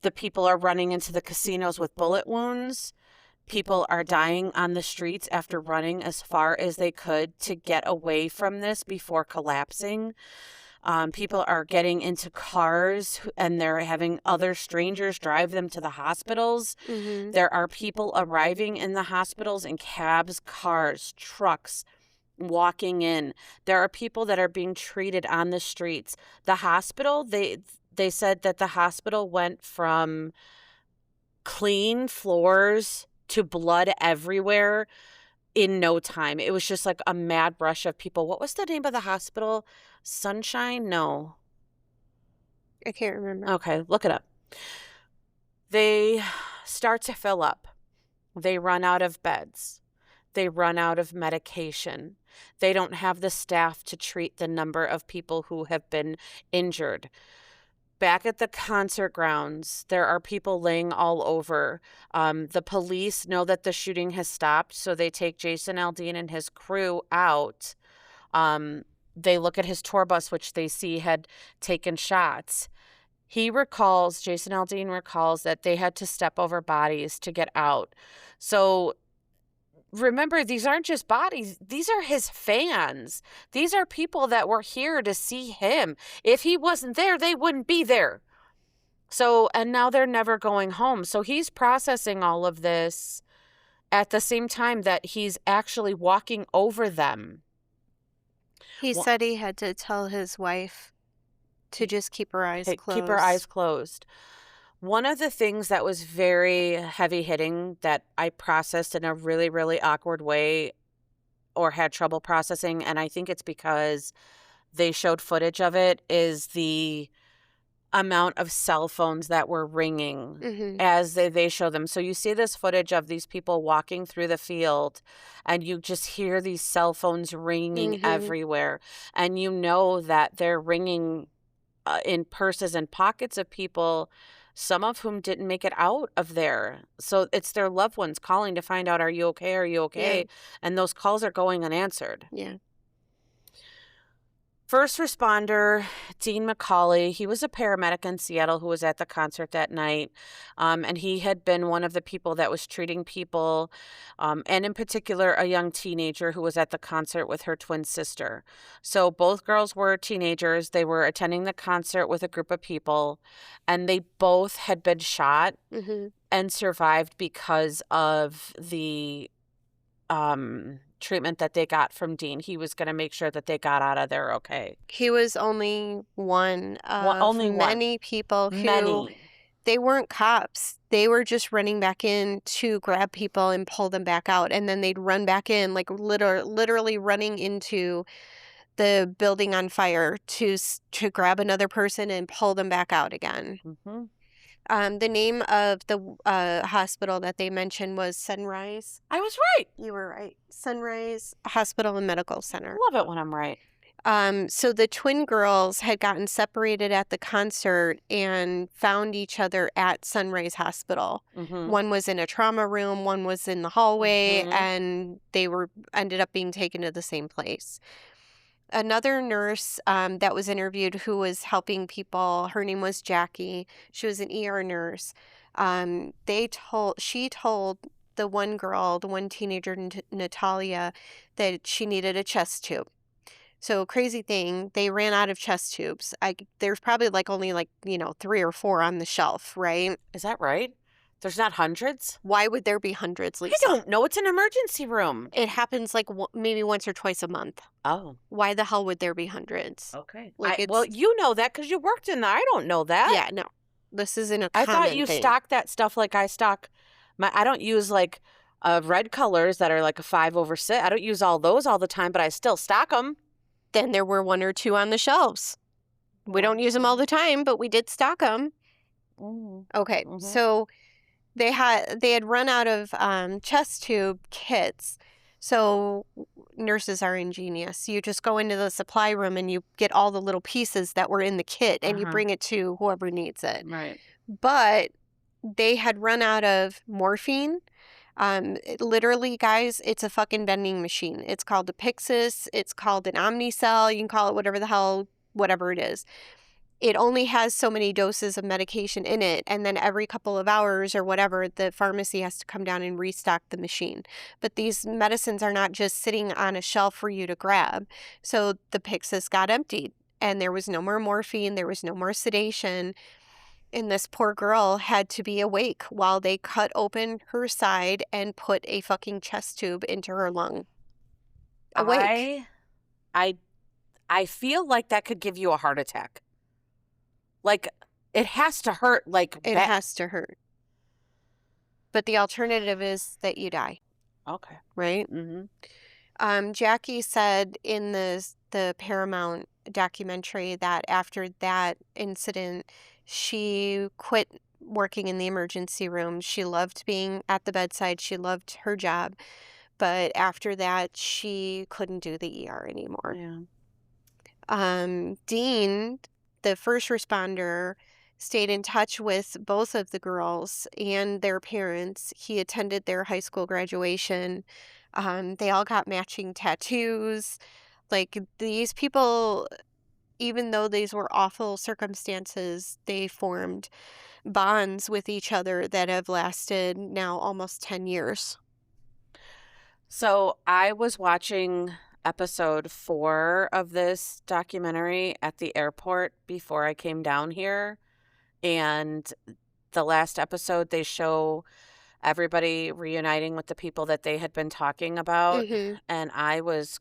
The people are running into the casinos with bullet wounds. People are dying on the streets after running as far as they could to get away from this before collapsing. People are getting into cars and they're having other strangers drive them to the hospitals. There are people arriving in the hospitals in cabs, cars, trucks, walking in. There are people that are being treated on the streets. The hospital, they said that the hospital went from clean floors to blood everywhere in no time. It was just like a mad rush of people. What was the name of the hospital? Sunshine? No. I can't remember. Okay, look it up. They start to fill up. They run out of beds. They run out of medication. They don't have the staff to treat the number of people who have been injured. Back at the concert grounds, there are people laying all over. The police know that the shooting has stopped, so they take Jason Aldean and his crew out. They look at his tour bus, which they see had taken shots. Jason Aldean recalls that they had to step over bodies to get out. So remember, these aren't just bodies. These are his fans. These are people that were here to see him. If he wasn't there, they wouldn't be there. So, and now they're never going home. So he's processing all of this at the same time that he's actually walking over them. He said he had to tell his wife to just keep her eyes closed. Keep her eyes closed. One of the things that was very heavy hitting that I processed in a really, really awkward way or had trouble processing, and I think it's because they showed footage of it, is the amount of cell phones that were ringing Mhm. as they show them. So you see this footage of these people walking through the field, and you just hear these cell phones ringing Mhm. everywhere. And you know that they're ringing in purses and pockets of people, some of whom didn't make it out of there. So it's their loved ones calling to find out, are you okay? Are you Yeah. okay? And those calls are going unanswered. Yeah. First responder, Dean McCauley, he was a paramedic in Seattle who was at the concert that night. And he had been one of the people that was treating people, and in particular, a young teenager who was at the concert with her twin sister. So both girls were teenagers. They were attending the concert with a group of people, and they both had been shot Mhm. and survived because of the treatment that they got from Dean. He was going to make sure that they got out of there okay. He was only one of Only one. many people who Many. they weren't cops. They were just running back in to grab people and pull them back out, and then they'd run back in, like literally running into the building on fire to grab another person and pull them back out again. Mm-hmm. The name of the hospital that they mentioned was Sunrise. I was right. You were right. Sunrise Hospital and Medical Center. Love it when I'm right. So the twin girls had gotten separated at the concert and found each other at Sunrise Hospital. Mm-hmm. One was in a trauma room, one was in the hallway, Mhm. and they ended up being taken to the same place. Another nurse that was interviewed who was helping people, her name was Jackie. She was an ER nurse. She told the one girl, the one teenager, Natalia, that she needed a chest tube. So crazy thing, they ran out of chest tubes. There's probably only 3 or 4 on the shelf, right? Is that right? There's not hundreds? Why would there be hundreds, Lisa? I don't know. It's an emergency room. It happens maybe once or twice a month. Oh. Why the hell would there be hundreds? Okay. Like, well, it's- you know that because you worked in there. I don't know that. Yeah, no. This isn't a I common thought you thing. stock that stuff like I stock. I don't use red colors that are like a 5/6. I don't use all those all the time, but I still stock them. Then there were 1 or 2 on the shelves. We don't use them all the time, but we did stock them. Okay, Mhm. so they had run out of chest tube kits. So nurses are ingenious. You just go into the supply room and you get all the little pieces that were in the kit and you Uh-huh. bring it to whoever needs it. Right. But they had run out of morphine. Literally, guys, it's a fucking vending machine. It's called a Pyxis. It's called an Omnicell. You can call it whatever it is. It only has so many doses of medication in it, and then every couple of hours or whatever, the pharmacy has to come down and restock the machine. But these medicines are not just sitting on a shelf for you to grab. So the Pyxis got emptied, and there was no more morphine, there was no more sedation, and this poor girl had to be awake while they cut open her side and put a fucking chest tube into her lung. Awake. I feel like that could give you a heart attack. Like, it has to hurt. It has to hurt. But the alternative is that you die, Okay. right? Mm-hmm. Jackie said in the Paramount documentary that after that incident, she quit working in the emergency room. She loved being at the bedside. She loved her job. But after that, she couldn't do the ER anymore. Yeah. Dean, the first responder, stayed in touch with both of the girls and their parents. He attended their high school graduation. They all got matching tattoos. Like, these people, even though these were awful circumstances, they formed bonds with each other that have lasted now almost 10 years. So I was watching episode 4 of this documentary at the airport before I came down here. And the last episode, they show everybody reuniting with the people that they had been talking about. Mm-hmm. And I was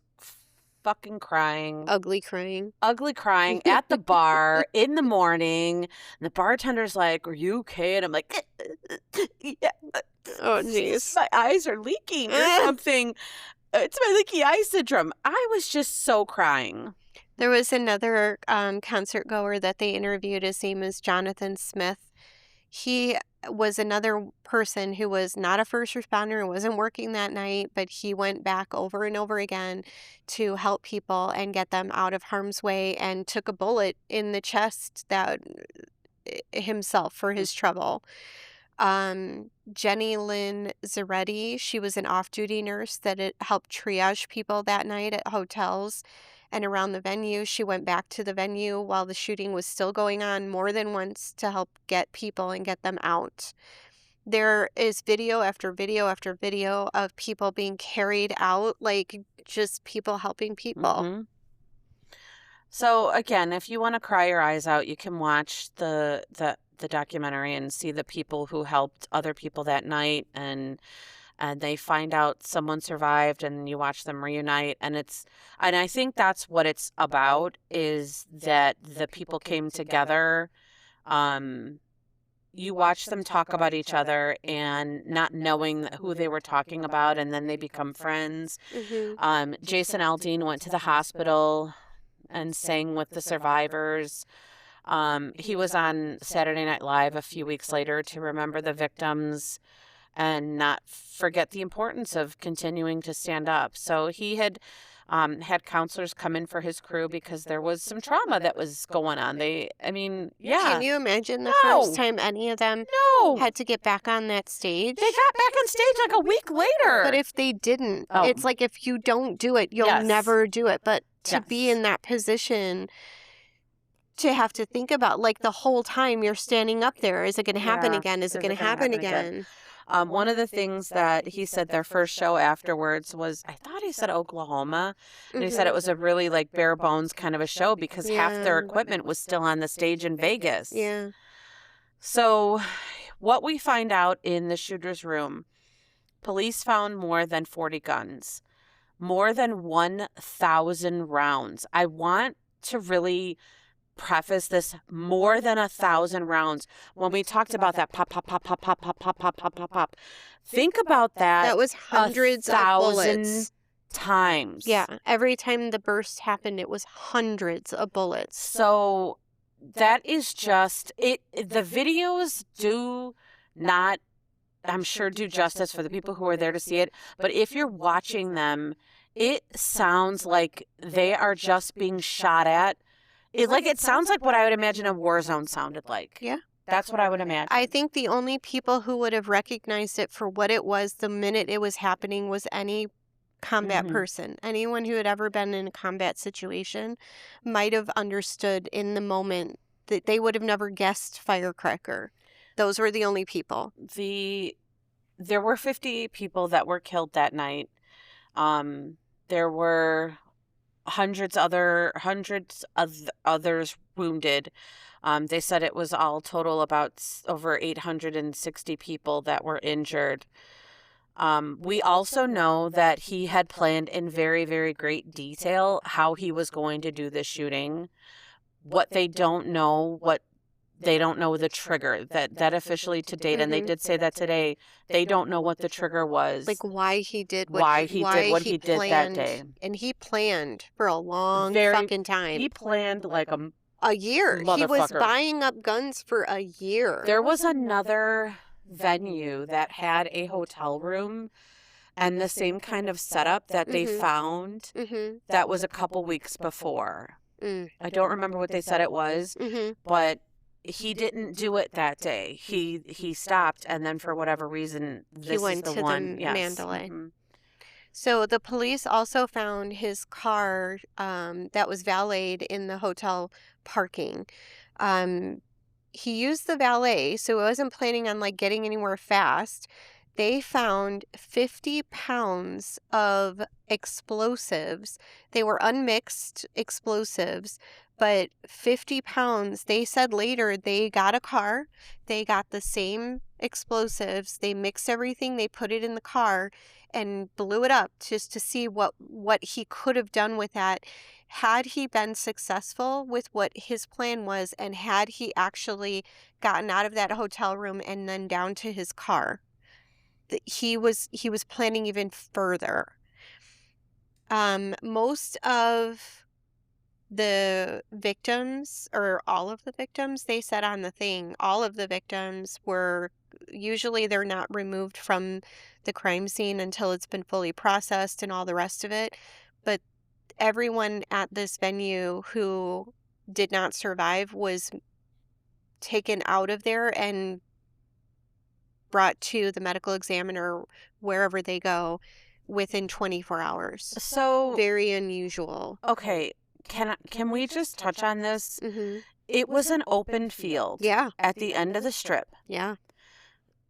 fucking crying. Ugly crying. Ugly crying at the bar in the morning. And the bartender's like, "Are you okay?" And I'm like, "Yeah." Oh, jeez. My eyes are leaking or something. It's my leaky eye syndrome. I was just so crying. There was another concert goer that they interviewed. His name is Jonathan Smith. He was another person who was not a first responder, wasn't working that night, but he went back over and over again to help people and get them out of harm's way, and took a bullet in the chest that himself for his trouble. Jenny Lynn Zaretti, she was an off-duty nurse that helped triage people that night at hotels and around the venue. She went back to the venue while the shooting was still going on more than once to help get people and get them out. There is video after video after video of people being carried out, like just people helping people. Mm-hmm. So again, if you want to cry your eyes out, you can watch the documentary and see the people who helped other people that night, and they find out someone survived, and you watch them reunite, and I think that's what it's about, is that the people came together. You watch them talk about each other and not knowing who they were talking about, and then they become friends. Mm-hmm. Jason Aldean went to the hospital and sang with the survivors. He was on Saturday Night Live a few weeks later to remember the victims and not forget the importance of continuing to stand up. So he had had counselors come in for his crew because there was some trauma that was going on. Can you imagine the No. first time any of them No. had to get back on that stage? They got back on stage like a week later. But if they didn't, Oh. it's like if you don't do it, you'll Yes. never do it. But to be Yes. in that position, to have to think about, like, the whole time you're standing up there, is it going to happen Yeah. again? Is it Is going it to gonna happen happen again? again? One of the things that he said their first show afterwards was, I thought he said Oklahoma. And he said it was a really like bare bones kind of a show because half their Yeah. equipment was still on the stage in Vegas. Yeah. So what we find out in the shooter's room, police found more than 40 guns, more than 1,000 rounds. I want to really preface this, more than 1,000 rounds. When we talked about that pop, pop, pop, pop, pop, pop, pop, pop, pop, pop, pop, think about that. That was hundreds of 1,000 bullets. times. Yeah. Every time the burst happened, it was hundreds of bullets. So that is just it. The videos do not, I'm sure, do justice for the people who are there to see it. But if you're watching them, it sounds like they are just being shot at. It sounds like what I would imagine a war zone sounded like. Yeah. That's what I would imagine. I think the only people who would have recognized it for what it was the minute it was happening was any combat Mhm. person. Anyone who had ever been in a combat situation might have understood in the moment that they would have never guessed firecracker. Those were the only people. There were 50 people that were killed that night. There were hundreds of others wounded. They said it was all total about over 860 people that were injured. We also know that he had planned in very, very great detail how he was going to do the shooting. What they don't know the trigger that officially to date, and they did say that today, they don't know what the trigger was. Like why he did what Why he did what he did that planned. day. And he planned for a long Very- fucking time. He planned like A year. He was Motherfucker. buying up guns for a year. There was another venue that had a hotel room and the same kind of setup that they Mhm. found Mm-hmm. that was a couple weeks before. I don't remember what they said it was, Mm-hmm. but he didn't do it that day. He stopped, and then for whatever reason, this went is the to the one. Yes. Mandalay. Mhm. So the police also found his car that was valeted in the hotel parking. He used the valet, so he wasn't planning on like getting anywhere fast. They found 50 pounds of explosives. They were unmixed explosives, but 50 pounds. They said later they got a car. They got the same explosives. They mixed everything. They put it in the car and blew it up just to see what he could have done with that had he been successful with what his plan was, and had he actually gotten out of that hotel room and then down to his car. He was planning even further. Most of the victims, or all of the victims, they said on the thing, all of the victims were, usually they're not removed from the crime scene until it's been fully processed and all the rest of it. But everyone at this venue who did not survive was taken out of there and brought to the medical examiner wherever they go within 24 hours. So, Very unusual. okay, can we just touch on this? Mm-hmm. It was an open field Yeah. at the end of the strip. Yeah.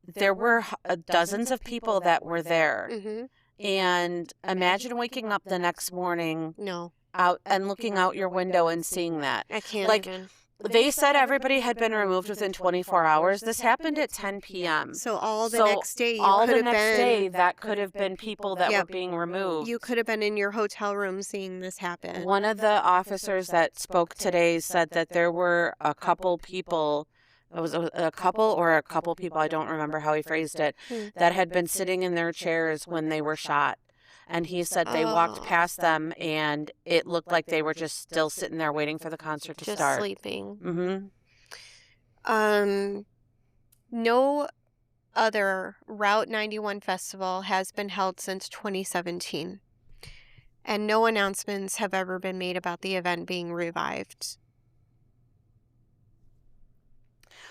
There were dozens of people that were there. Mm-hmm. And imagine waking up the next morning No, out and looking out your window and seeing that. I can't Like, even. they said everybody had been removed within 24 hours. This happened at 10 p.m. So all the So next day, you all could the have next been. day, that could have been people that Yep. were being removed. You could have been in your hotel room seeing this happen. One of the officers that spoke today said that there were a couple people, it was a couple or a couple people, I don't remember how he phrased it, that had been sitting in their chairs when they were shot. And he said they walked Oh. past them and it looked like they were just still sitting there waiting for the concert to Just start. sleeping. Mm-hmm. No other Route 91 festival has been held since 2017. And no announcements have ever been made about the event being revived.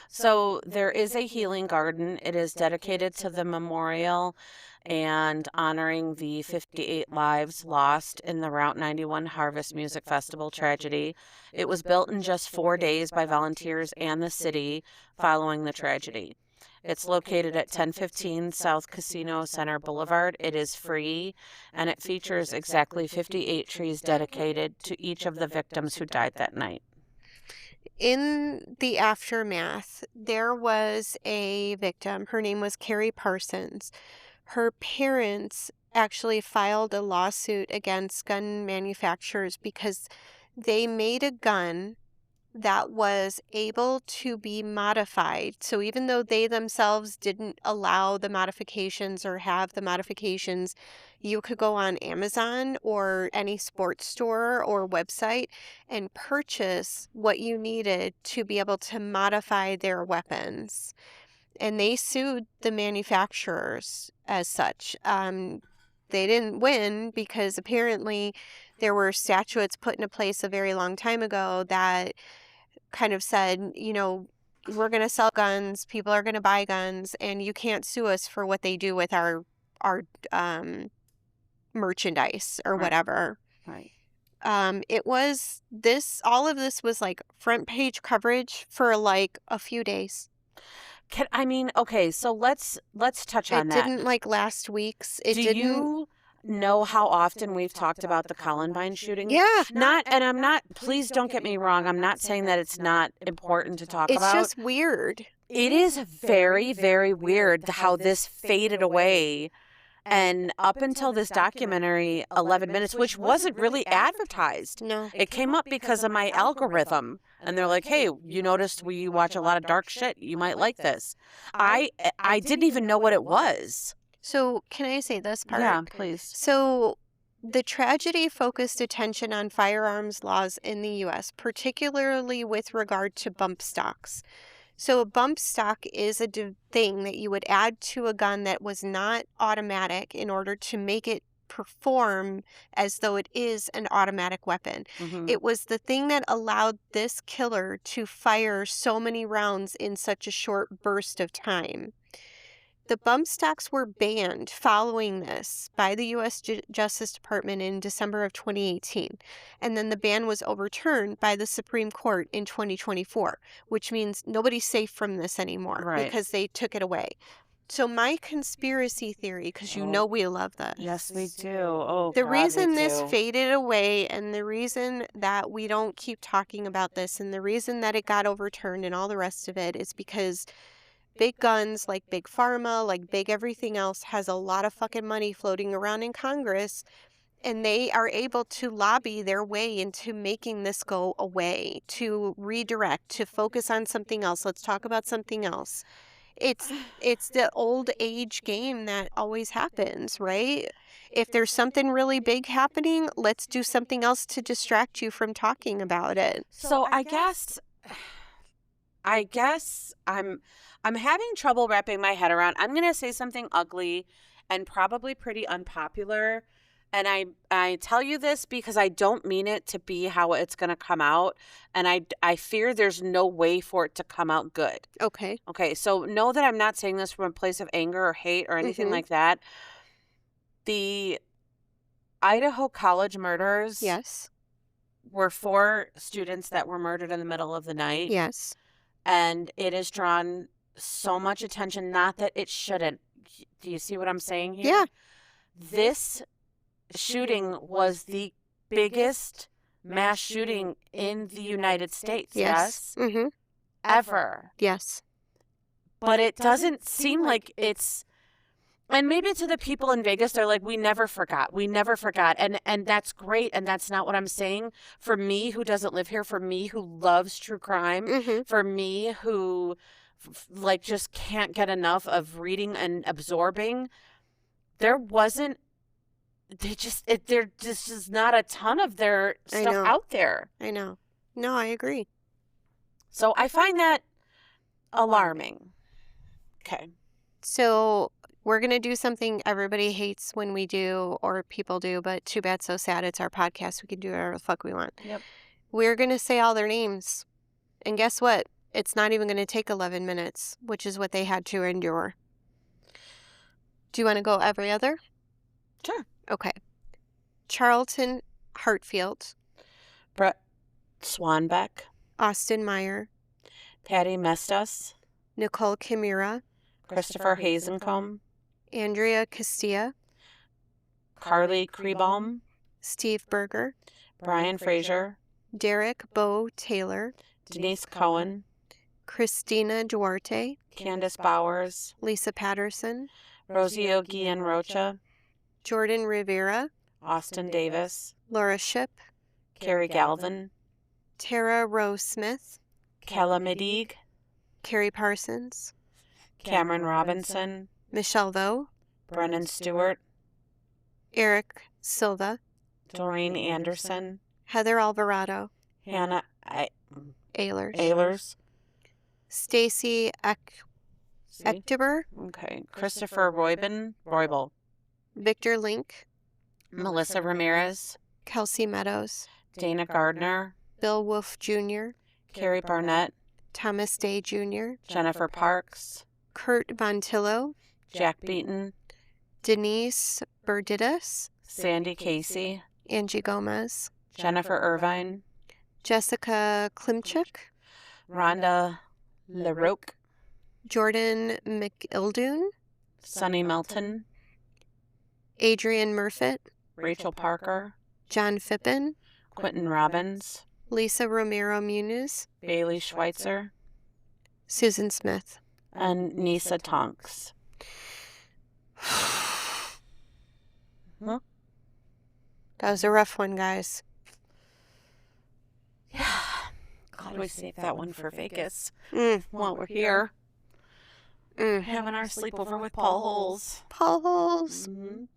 So there is a healing garden. It is dedicated to the memorial and honoring the 58 lives lost in the Route 91 Harvest Music Festival tragedy. It was built in just 4 days by volunteers and the city following the tragedy. It's located at 1015 South Casino Center Boulevard. It is free, and it features exactly 58 trees dedicated to each of the victims who died that night. In the aftermath, there was a victim. Her name was Carrie Parsons. Her parents actually filed a lawsuit against gun manufacturers because they made a gun that was able to be modified. So even though they themselves didn't allow the modifications or have the modifications, you could go on Amazon or any sports store or website and purchase what you needed to be able to modify their weapons. And they sued the manufacturers as such. They didn't win because apparently there were statutes put into place a very long time ago that kind of said, you know, we're going to sell guns, people are going to buy guns, and you can't sue us for what they do with our merchandise or Right. whatever. Right. It was this, all of this was like front page coverage for like a few days. Okay, so let's touch on It that. didn't like last week's. It Do didn't. you know how often we've talked about the Columbine shooting? Yeah. Please don't get me wrong, I'm not saying that it's not important to talk It's about. just weird. It is very, very weird how this faded away. And up until this documentary, 11 Minutes, which wasn't really advertised. No. It came up because of my algorithm. And they're like, hey, you noticed we watch a lot of dark shit. You might like this. I didn't even know what it was. So can I say this part? Yeah, please. So the tragedy focused attention on firearms laws in the U.S., particularly with regard to bump stocks. So a bump stock is a thing that you would add to a gun that was not automatic in order to make it perform as though it is an automatic weapon. Mhm. It was the thing that allowed this killer to fire so many rounds in such a short burst of time. The bump stocks were banned following this by the U.S. Justice Department in December of 2018. And then the ban was overturned by the Supreme Court in 2024, which means nobody's safe from this anymore Right. because they took it away. So my conspiracy theory, because you know we love this. Yes, we do. Oh, The God, reason we this do. faded away and the reason that we don't keep talking about this and the reason that it got overturned and all the rest of it is because big guns, like big pharma, like big everything else, has a lot of fucking money floating around in Congress, and they are able to lobby their way into making this go away, to redirect, to focus on something else. Let's talk about something else. It's the old age game that always happens, right? If there's something really big happening, let's do something else to distract you from talking about it. So I guess I'm having trouble wrapping my head around. I'm going to say something ugly and probably pretty unpopular. And I tell you this because I don't mean it to be how it's going to come out. And I fear there's no way for it to come out good. Okay. Okay, so know that I'm not saying this from a place of anger or hate or anything like that. The Idaho College murders Yes. were 4 students that were murdered in the middle of the night. Yes. And it has drawn so much attention, not that it shouldn't. Do you see what I'm saying here? Yeah. This shooting was the biggest mass shooting in the United States, yes? Mm-hmm. Ever. Yes. But it doesn't seem like it's, and maybe to the people in Vegas, they're like, we never forgot. And that's great. And that's not what I'm saying. For me, who doesn't live here, for me, who loves true crime, Mm-hmm. for me, who like just can't get enough of reading and absorbing, there just is not a ton of their I stuff know. out there. I know. No, I agree. So I find that alarming. Okay. So we're going to do something everybody hates when we do, or people do, but too bad, so sad. It's our podcast. We can do whatever the fuck we want. Yep. We're going to say all their names. And guess what? It's not even going to take 11 minutes, which is what they had to endure. Do you want to go every other? Sure. Okay. Charlton Hartfield, Brett Swanbeck, Austin Meyer, Patty Mestas, Nicole Kimura, Christopher Hazencombe, Andrea Castilla, Carly Krebaum, Steve Berger, Brian Fraser, Derek Bo Taylor, Denise Cohen, Christina Duarte, Candace Bowers, Lisa Patterson, Rosie O'Guillen Rocha, Jordan Rivera, Austin Davis, Laura Shipp, Carrie Galvin, Tara Rose Smith, Kella Midig, Carrie Parsons, Cameron Robinson, Michelle Vo, Brennan Stewart, Eric Silva, Doreen Anderson, Heather Alvarado, Hannah Ehlers, Ehlers, Stacy See? Echteber, Okay, Christopher Roybal, Victor Link, Melissa Ramirez, Kelsey Meadows, Dana Gardner, Bill Wolf Jr., Carrie Barnett, Thomas Day Jr., Jennifer Parks, Kurt Vontillo, Jack Beaton, Denise Berdidas, Sandy Casey, Angie Gomez, Jennifer Irvine, Jessica Klimchuk, Rhonda LaRoque, Jordan McIldoon, Sonny Melton, Adrian Murfitt, Rachel Parker, John Fippen, Quentin Robbins, Lisa Romero Muniz, Bailey Schweitzer, Susan Smith. and Nisa Tonks. That was a rough one, guys. Yeah. Glad we saved that one for Vegas Mm, while we're here. mm. Having our sleepover with Paul Holes. Paul Holes. Mhm.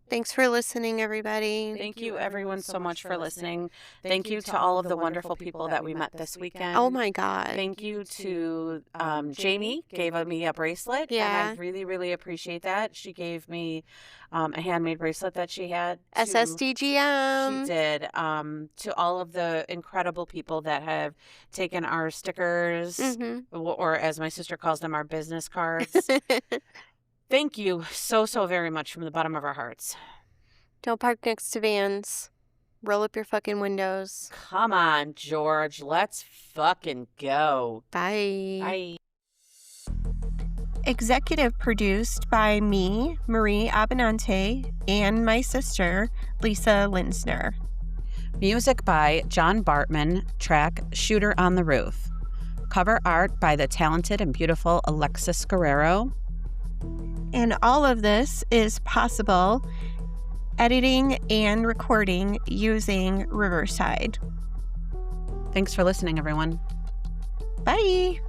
Thanks for listening, everybody. Thank you, everyone, so much for listening. Thank you to all of the wonderful people that we met this weekend. Oh my God. Thank you to Jamie, gave me a bracelet. Yeah. And I really, really appreciate that. She gave me a handmade bracelet that she had. SSDGM. She did. To all of the incredible people that have taken our stickers, or as my sister calls them, our business cards. Thank you so, so very much from the bottom of our hearts. Don't park next to vans. Roll up your fucking windows. Come on, George. Let's fucking go. Bye. Bye. Executive produced by me, Marie Abenante, and my sister, Lisa Linsner. Music by John Bartman, track Shooter on the Roof. Cover art by the talented and beautiful Alexis Guerrero. And all of this is possible editing and recording using Riverside. Thanks for listening, everyone. Bye.